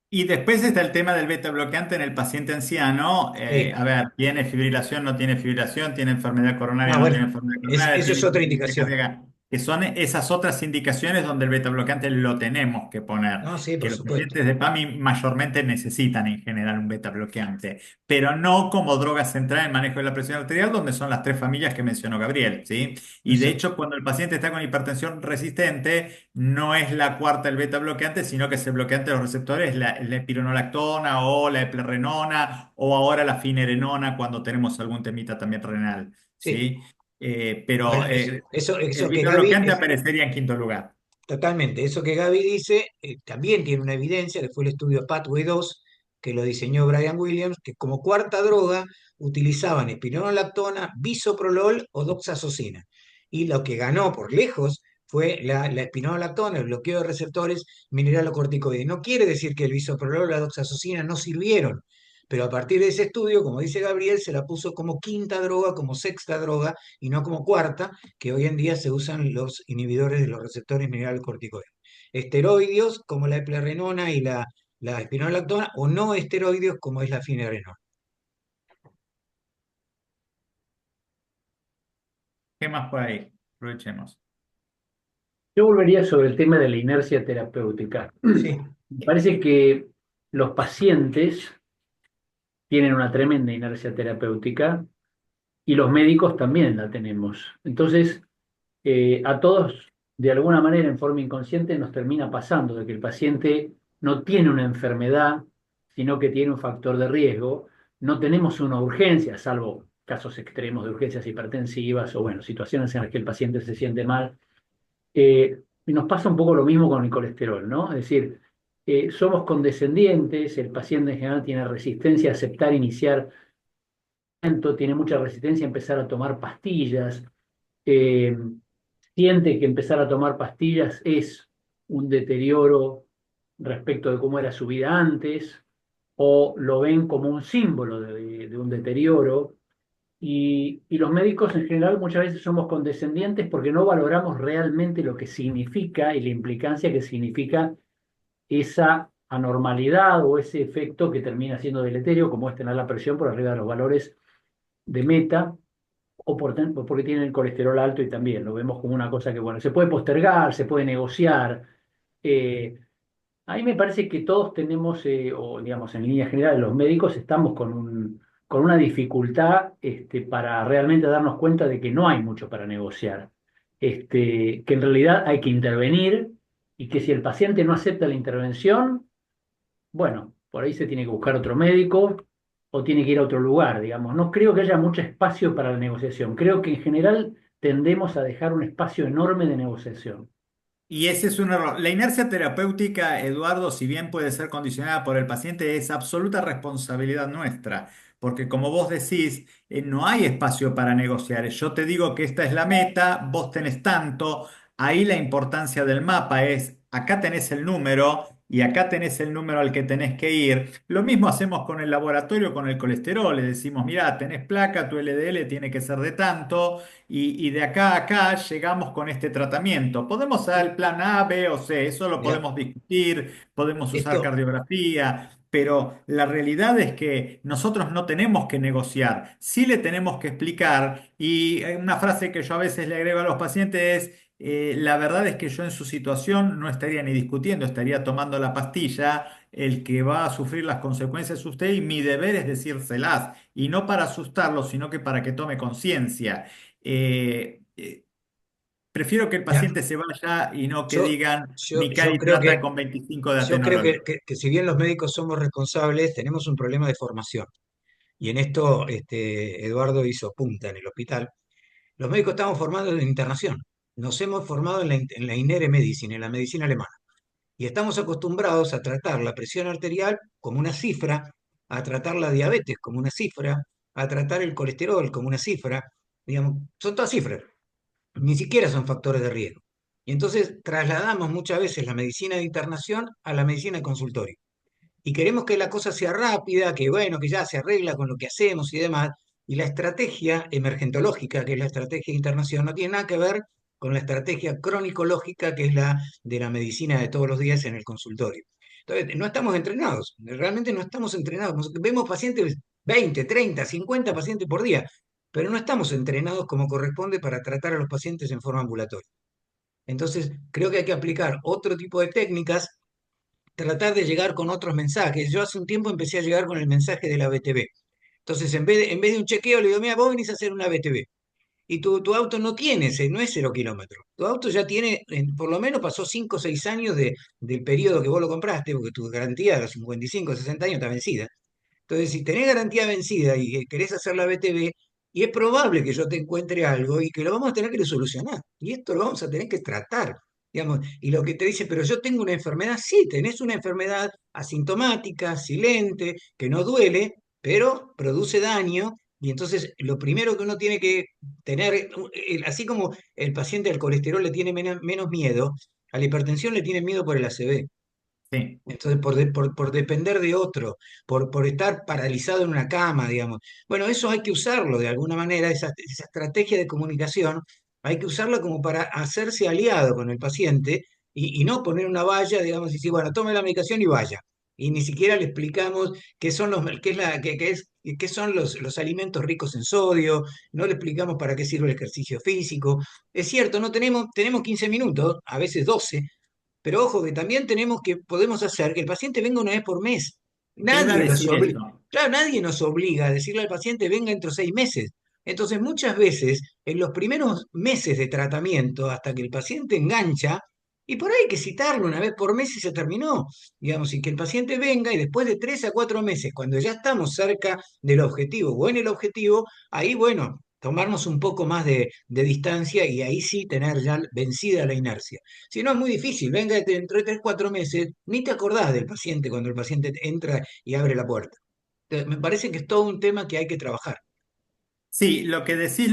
Y después está el tema del beta bloqueante en el paciente anciano. Sí. A ver, ¿tiene fibrilación, no tiene fibrilación? ¿Tiene enfermedad coronaria, Ah, no tiene bueno, enfermedad coronaria? eso ¿Tiene es otra insuficiencia indicación. cardíaca? Que son esas otras indicaciones donde el beta bloqueante lo tenemos que poner. No, sí, Que por los supuesto. pacientes de PAMI mayormente necesitan en general un beta bloqueante, pero no como droga central en el manejo de la presión arterial, donde son las tres familias que mencionó Gabriel, ¿sí? Y de Exacto. hecho, cuando el paciente está con hipertensión resistente, no es la cuarta el beta bloqueante, sino que es el bloqueante de los receptores, la espironolactona o la eplerenona o ahora la finerenona cuando tenemos algún temita también renal, Sí. ¿sí? Pero Bueno, eso, el eso que beta Gaby, bloqueante aparecería en quinto lugar. totalmente, eso que Gaby dice también tiene una evidencia, que fue el estudio Pathway 2, que lo diseñó Brian Williams, que como cuarta droga utilizaban espironolactona, bisoprolol o doxazocina. Y lo que ganó por lejos fue la espironolactona, el bloqueo de receptores mineralocorticoides. No quiere decir que el bisoprolol o la doxazocina no sirvieron, pero a partir de ese estudio, como dice Gabriel, se la puso como quinta droga, como sexta droga y no como cuarta, que hoy en día se usan los inhibidores de los receptores mineralocorticoides. Esteroideos como la eplerenona y la espironolactona, o no esteroideos como es la finerenona. ¿Qué más por ahí? Aprovechemos. Yo volvería sobre el tema de la inercia terapéutica. Sí, Me parece que los pacientes tienen una tremenda inercia terapéutica y los médicos también la tenemos. Entonces, a todos, de alguna manera, en forma inconsciente, nos termina pasando de que el paciente no tiene una enfermedad, sino que tiene un factor de riesgo. No tenemos una urgencia, salvo casos extremos de urgencias hipertensivas o, bueno, situaciones en las que el paciente se siente mal. Y nos pasa un poco lo mismo con el colesterol, ¿no? Es decir, somos condescendientes, el paciente en general tiene resistencia a aceptar iniciar, tiene mucha resistencia a empezar a tomar pastillas, eh, siente que empezar a tomar pastillas es un deterioro respecto de cómo era su vida antes, o lo ven como un símbolo de un deterioro. Y los médicos en general muchas veces somos condescendientes porque no valoramos realmente lo que significa y la implicancia que significa esa anormalidad o ese efecto que termina siendo deleterio, como es tener la presión por arriba de los valores de meta, o porque tienen el colesterol alto y también lo vemos como una cosa que, bueno, se puede postergar, se puede negociar. eh, Ahí me parece que todos tenemos, o digamos, en líneas generales, los médicos estamos con una dificultad para realmente darnos cuenta de que no hay mucho para negociar. Que en realidad hay que intervenir y que si el paciente no acepta la intervención, bueno, por ahí se tiene que buscar otro médico o tiene que ir a otro lugar, digamos. No creo que haya mucho espacio para la negociación. Creo que en general tendemos a dejar un espacio enorme de negociación. Y ese es un error. La inercia terapéutica, Eduardo, si bien puede ser condicionada por el paciente, es absoluta responsabilidad nuestra, porque como vos decís, no hay espacio para negociar. Yo te digo que esta es la meta, vos tenés tanto, ahí la importancia del mapa es, acá tenés el número y acá tenés el número al que tenés que ir. Lo mismo hacemos con el laboratorio, con el colesterol, le decimos, mirá, tenés placa, tu LDL tiene que ser de tanto y de acá a acá llegamos con este tratamiento. Podemos dar el plan A, B o C, eso lo Mirá, podemos discutir, podemos usar esto, cardiografía, pero la realidad es que nosotros no tenemos que negociar, sí le tenemos que explicar y una frase que yo a veces le agrego a los pacientes es... la verdad es que yo en su situación no estaría ni discutiendo, estaría tomando la pastilla. El que va a sufrir las consecuencias es usted y mi deber es decírselas, y no para asustarlo, sino que para que tome conciencia. Eh, eh, Prefiero que el mirá, paciente se vaya y no que yo, digan, mi yo Cari creo trata que, con 25 de yo creo atenolol. que si bien los médicos somos responsables, tenemos un problema de formación. Y en esto Eduardo hizo punta en el hospital. Los médicos estamos formados en internación. Nos hemos formado en la Innere Medicine, en la medicina alemana. Y estamos acostumbrados a tratar la presión arterial como una cifra, a tratar la diabetes como una cifra, a tratar el colesterol como una cifra. Digamos, son todas cifras, ni siquiera son factores de riesgo. Y entonces trasladamos muchas veces la medicina de internación a la medicina de consultorio y queremos que la cosa sea rápida, que bueno, que ya se arregla con lo que hacemos y demás. Y la estrategia emergentológica, que es la estrategia de internación, no tiene nada que ver con la estrategia cronicológica, que es la de la medicina de todos los días en el consultorio. Entonces, no estamos entrenados, realmente no estamos entrenados. Vemos pacientes 20, 30, 50 pacientes por día, pero no estamos entrenados como corresponde para tratar a los pacientes en forma ambulatoria. Entonces, creo que hay que aplicar otro tipo de técnicas, tratar de llegar con otros mensajes. Yo hace un tiempo empecé a llegar con el mensaje de la BTV. Entonces, en vez de un chequeo, le digo, mira, vos venís a hacer una BTV. Y tu auto no tiene, no es 0 kilómetros. Tu auto ya tiene, por lo menos pasó 5 o 6 años del periodo que vos lo compraste, porque tu garantía de los 55 o 60 años está vencida. Entonces, si tenés garantía vencida y querés hacer la BTV, y es probable que yo te encuentre algo y que lo vamos a tener que solucionar. Y esto lo vamos a tener que tratar. Digamos, y lo que te dice, pero yo tengo una enfermedad, sí, tenés una enfermedad asintomática, silente, que no duele, pero produce daño. Y entonces lo primero que uno tiene que tener, así como el paciente al colesterol le tiene menos miedo, a la hipertensión le tiene miedo por el ACV. Sí. Entonces, por depender de otro, por estar paralizado en una cama, digamos. Bueno, eso hay que usarlo de alguna manera, esa estrategia de comunicación, hay que usarla como para hacerse aliado con el paciente y no poner una valla, digamos, y decir, bueno, tome la medicación y vaya. Y ni siquiera le explicamos qué son qué son los alimentos ricos en sodio, no le explicamos para qué sirve el ejercicio físico. Es cierto, no tenemos 15 minutos, a veces 12, pero ojo que también podemos hacer que el paciente venga una vez por mes. Te iba a Nadie los decir obliga, eso. claro, nadie nos obliga a decirle al paciente venga dentro de 6 meses. Entonces, muchas veces, en los primeros meses de tratamiento, hasta que el paciente engancha, y por ahí hay que citarlo una vez por mes y se terminó, digamos, y que el paciente venga y después de 3 a 4 meses, cuando ya estamos cerca del objetivo o en el objetivo, ahí, bueno, tomarnos un poco más de distancia y ahí sí tener ya vencida la inercia. Si no, es muy difícil. Venga dentro de 3 o 4 meses, ni te acordás del paciente cuando el paciente entra y abre la puerta. Entonces, me parece que es todo un tema que hay que trabajar. Sí, lo que decís,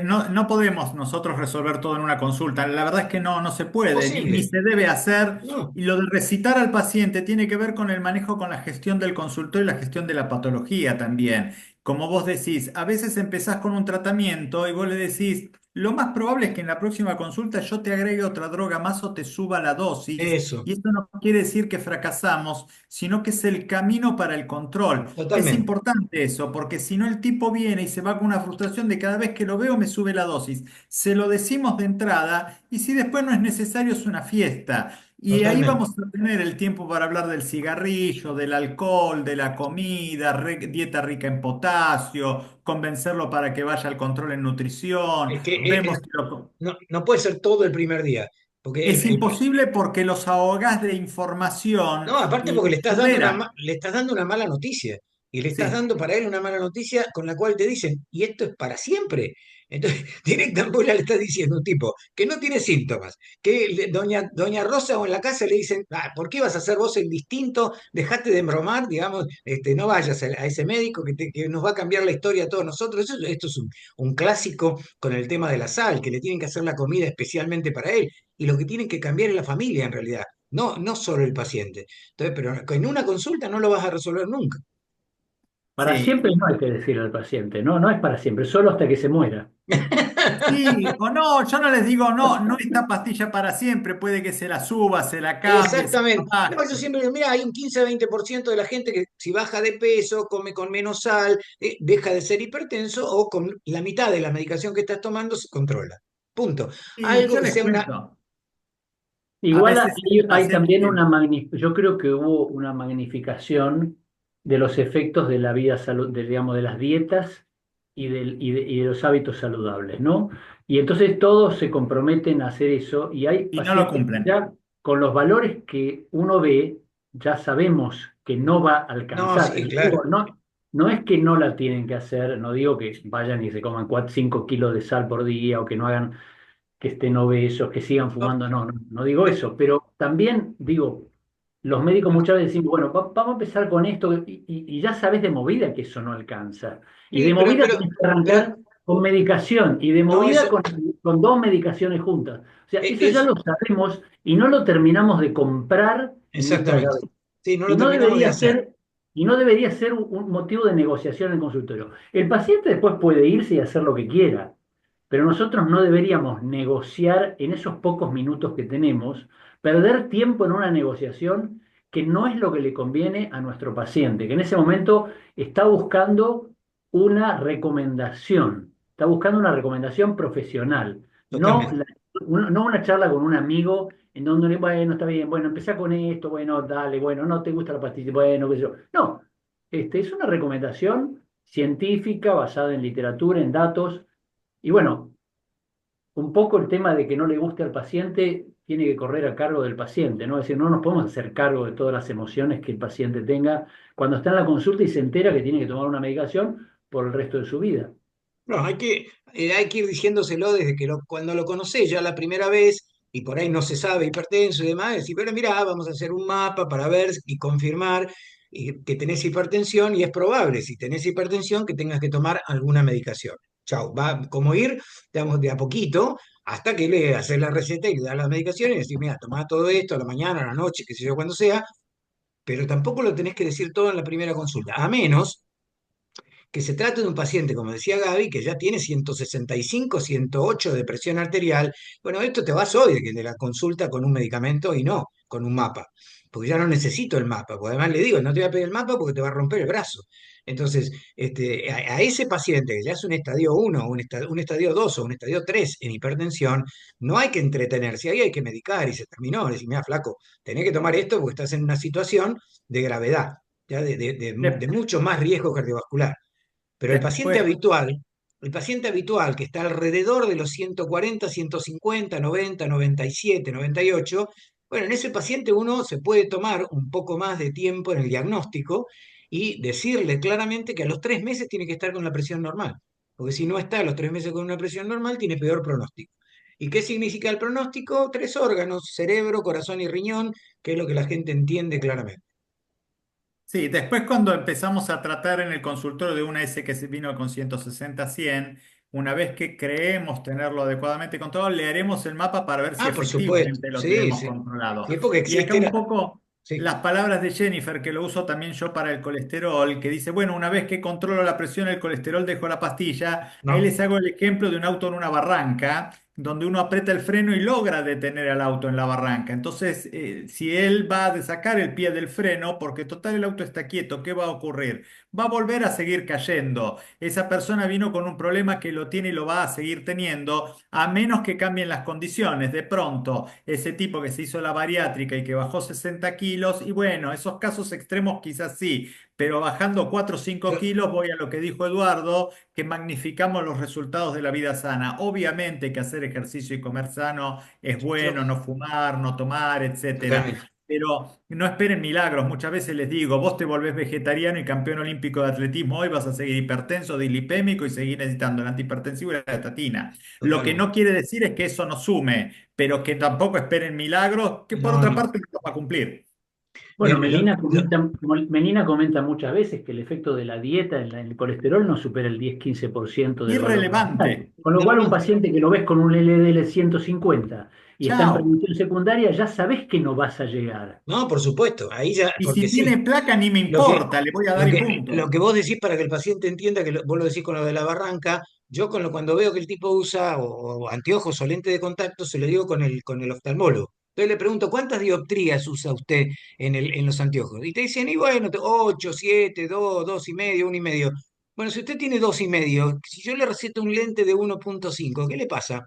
no, no podemos nosotros resolver todo en una consulta. La verdad es que no, no se puede, ni Imposible. se debe hacer. No, Y lo de recitar al paciente tiene que ver con el manejo, con la gestión del consultorio y la gestión de la patología también. Como vos decís, a veces empezás con un tratamiento y vos le decís, lo más probable es que en la próxima consulta yo te agregue otra droga más o te suba la dosis. eso, Y esto no quiere decir que fracasamos, sino que es el camino para el control. Es totalmente. importante eso, porque si no el tipo viene y se va con una frustración de cada vez que lo veo me sube la dosis. Se lo decimos de entrada y si después no es necesario es una fiesta. Y ahí totalmente. vamos a tener el tiempo para hablar del cigarrillo, del alcohol, de la comida, dieta rica en potasio, convencerlo para que vaya al control en nutrición. Es que Vemos que no, no puede ser todo el primer día, porque es imposible porque los ahogás de no, información aparte y porque supera. le estás dando una mala noticia. Y le estás Sí. dando para él una mala noticia con la cual te dicen, y esto es para siempre. Entonces, directamente le estás diciendo a un tipo que no tiene síntomas, que doña Rosa o en la casa le dicen, ah, ¿por qué vas a ser vos el distinto? Dejate de embromar, digamos, no vayas a ese médico que nos va a cambiar la historia a todos nosotros. Esto es un clásico con el tema de la sal, que le tienen que hacer la comida especialmente para él. Y lo que tienen que cambiar es la familia en realidad, no solo el paciente. Entonces, pero en una consulta no lo vas a resolver nunca. Para siempre Sí, no hay que decirle al paciente, no, no es para siempre, solo hasta que se muera. sí, o no, yo no les digo, no, no está pastilla para siempre, puede que se la suba, se la cambie, se la Exactamente. No, yo baje. siempre digo, mira, hay un 15-20% de la gente que si baja de peso, come con menos sal, deja de ser hipertenso o con la mitad de la medicación que estás tomando se controla. Punto. Y Algo yo que les sea una... cuento, a Igual veces el hay también paciente, yo creo que hubo una magnificación de los efectos de la vida digamos, de las dietas y de los hábitos saludables, ¿no? Y entonces todos se comprometen a hacer eso y hay y no lo pacientes que cumplen. ya con los valores que uno ve, ya sabemos que no va a No, alcanzar. sí, Y claro. digo, no, no es que no la tienen que hacer, no digo que vayan y se coman 4, 5 kilos de sal por día o que no hagan que estén obesos, que sigan No, fumando, no, no, no digo no, eso, pero también digo, los médicos muchas veces decimos, bueno, vamos a empezar con esto y ya sabes de movida que eso no alcanza. Y sí, de movida tenés que pero arrancar con medicación y de no, movida eso con dos medicaciones juntas. O sea, eso ya es lo sabemos y no lo terminamos de comprar en nuestra exactamente. cabeza. Sí, no lo Y no terminamos de debería hacer. ser, y no debería ser un motivo de negociación en el consultorio. El paciente después puede irse y hacer lo que quiera, pero nosotros no deberíamos negociar en esos pocos minutos que tenemos, perder tiempo en una negociación que no es lo que le conviene a nuestro paciente, que en ese momento está buscando una recomendación profesional, no, Totalmente. no una charla con un amigo en donde, bueno, está bien, bueno, empezá con esto, bueno, dale, bueno, no te gusta la pastilla, bueno, qué sé yo. No, es una recomendación científica basada en literatura, en datos, y bueno, un poco el tema de que no le guste al paciente tiene que correr a cargo del paciente, ¿no? Es decir, no nos podemos hacer cargo de todas las emociones que el paciente tenga cuando está en la consulta y se entera que tiene que tomar una medicación por el resto de su vida. No, hay que ir diciéndoselo desde que cuando lo conocés ya la primera vez y por ahí no se sabe hipertenso y demás, decir, pero mirá, vamos a hacer un mapa para ver y confirmar que tenés hipertensión y es probable, si tenés hipertensión, que tengas que tomar alguna medicación. Chau, va como ir, digamos, de a poquito hasta que le haces la receta y le das las medicaciones y decís, mira, tomá todo esto a la mañana, a la noche, qué sé yo, cuando sea, pero tampoco lo tenés que decir todo en la primera consulta, a menos que se trate de un paciente, como decía Gaby, que ya tiene 165, 108 de presión arterial. Bueno, esto te vas hoy de la consulta con un medicamento y no con un mapa, porque ya no necesito el mapa, porque además le digo, no te voy a pedir el mapa porque te va a romper el brazo. Entonces, a ese paciente que ya es un estadio 1, un estadio 2 o un estadio 3 en hipertensión, no hay que entretenerse, ahí hay que medicar y se terminó. Decir, mira, flaco, tenés que tomar esto porque estás en una situación de gravedad, ya de De- mucho más riesgo cardiovascular. Pero Después, el paciente habitual que está alrededor de los 140, 150, 90, 97, 98, bueno, en ese paciente uno se puede tomar un poco más de tiempo en el diagnóstico y decirle claramente que a los 3 meses tiene que estar con la presión normal, porque si no está a los 3 meses con una presión normal, tiene peor pronóstico. ¿Y qué significa el pronóstico? Tres órganos, cerebro, corazón y riñón, que es lo que la gente entiende claramente. sí, después cuando empezamos a tratar en el consultorio de una S que se vino con 160, 100, una vez que creemos tenerlo adecuadamente controlado, le haremos el mapa para ver si Ah, por supuesto, efectivamente lo sí, tenemos sí. controlado. Sí, porque Y acá existe un la... poco Sí. las palabras de Jennifer, que lo uso también yo para el colesterol, que dice, bueno, una vez que controlo la presión, el colesterol dejo la pastilla. Ahí No, les hago el ejemplo de un auto en una barranca. donde uno aprieta el freno y logra detener al auto en la barranca. Entonces, si él va a sacar el pie del freno, porque total el auto está quieto, ¿qué va a ocurrir? Va a volver a seguir cayendo. Esa persona vino con un problema que lo tiene y lo va a seguir teniendo, a menos que cambien las condiciones. De pronto, ese tipo que se hizo la bariátrica y que bajó 60 kilos, y bueno, esos casos extremos quizás sí, pero bajando 4 o 5 Yo- kilos voy a lo que dijo Eduardo, que magnificamos los resultados de la vida sana. Obviamente que hacer ejercicio y comer sano es yo- bueno, no fumar, no tomar, etcétera. Totalmente, Pero no esperen milagros. Muchas veces les digo, vos te volvés vegetariano y campeón olímpico de atletismo, hoy vas a seguir hipertenso, dislipémico y seguir necesitando el antihipertensivo y la estatina. Lo que no totalmente. quiere decir es que eso no sume, pero que tampoco esperen milagros, que por No, otra no. parte no va a cumplir. Bueno, Bien, Melina comenta muchas veces que el efecto de la dieta en el colesterol no supera el 10-15% del valor normal. Irrelevante. Con lo no, cual, un no, paciente que lo ves con un LDL 150 y está en Chao. prevención secundaria, ya sabés que no vas a llegar. no, por supuesto, ahí ya, Y porque si tiene sí, placa, ni me lo que, importa, le voy a dar y lo punto. que vos decís para que el paciente entienda, que vos lo decís con lo de la barranca, yo cuando veo que el tipo usa o anteojos o lente de contacto, se lo digo con el oftalmólogo. Entonces le pregunto, ¿cuántas dioptrías usa usted en los anteojos? Y te dicen, y bueno, 8, 7, 2, 2,5, 1,5. Bueno, si usted tiene 2,5, si yo le receto un lente de 1,5, ¿qué le pasa?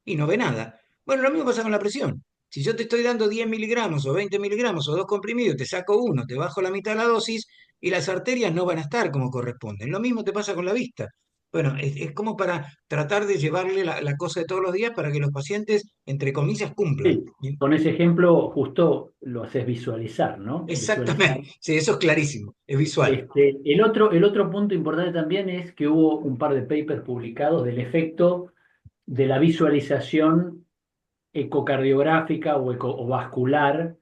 Y no ve nada. Bueno, lo mismo pasa con la presión. Si yo te estoy dando 10 miligramos o 20 miligramos o dos comprimidos, te saco uno, te bajo la mitad de la dosis y las arterias no van a estar como corresponden. Lo mismo te pasa con la vista. Bueno, es como para tratar de llevarle la cosa de todos los días para que los pacientes, entre comillas, cumplan. Sí, con ese ejemplo justo lo haces visualizar, ¿no? Visualizar. Exactamente. Sí, eso es clarísimo, es visual. El otro punto importante también es que hubo un par de papers publicados del efecto de la visualización ecocardiográfica o vascular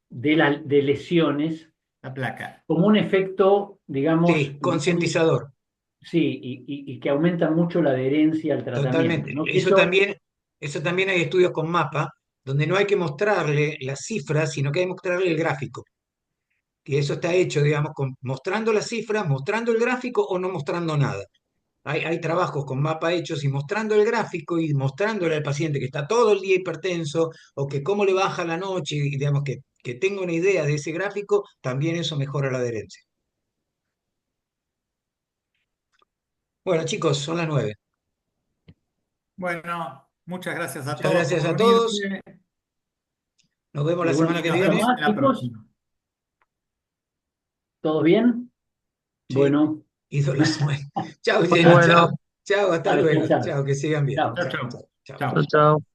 de lesiones La placa. como un efecto, digamos, Sí, muy, concientizador, sí, y que aumenta mucho la adherencia al tratamiento, totalmente. ¿no? Eso también hay estudios con mapa, donde no hay que mostrarle las cifras, sino que hay que mostrarle el gráfico. Y eso está hecho, digamos, mostrando las cifras, mostrando el gráfico o no mostrando nada. Hay trabajos con mapa hechos y mostrando el gráfico y mostrándole al paciente que está todo el día hipertenso o que cómo le baja la noche, y digamos que tenga una idea de ese gráfico, también eso mejora la adherencia. Bueno, chicos, son las 9. Bueno, muchas gracias a Muchas todos gracias por a todos. reunirse Nos vemos la ¿Alguna semana y que nos pregunta viene. vemos más, en la chicos? próxima. ¿Todo bien? Sí, Bueno, ídolos. Bueno, chao, Jenny, a, chao. Bueno, Chao, hasta a luego. descansar. Chao, que sigan bien. Chao. Chao, Chao, chao. chao, chao. chao, Chao. chao.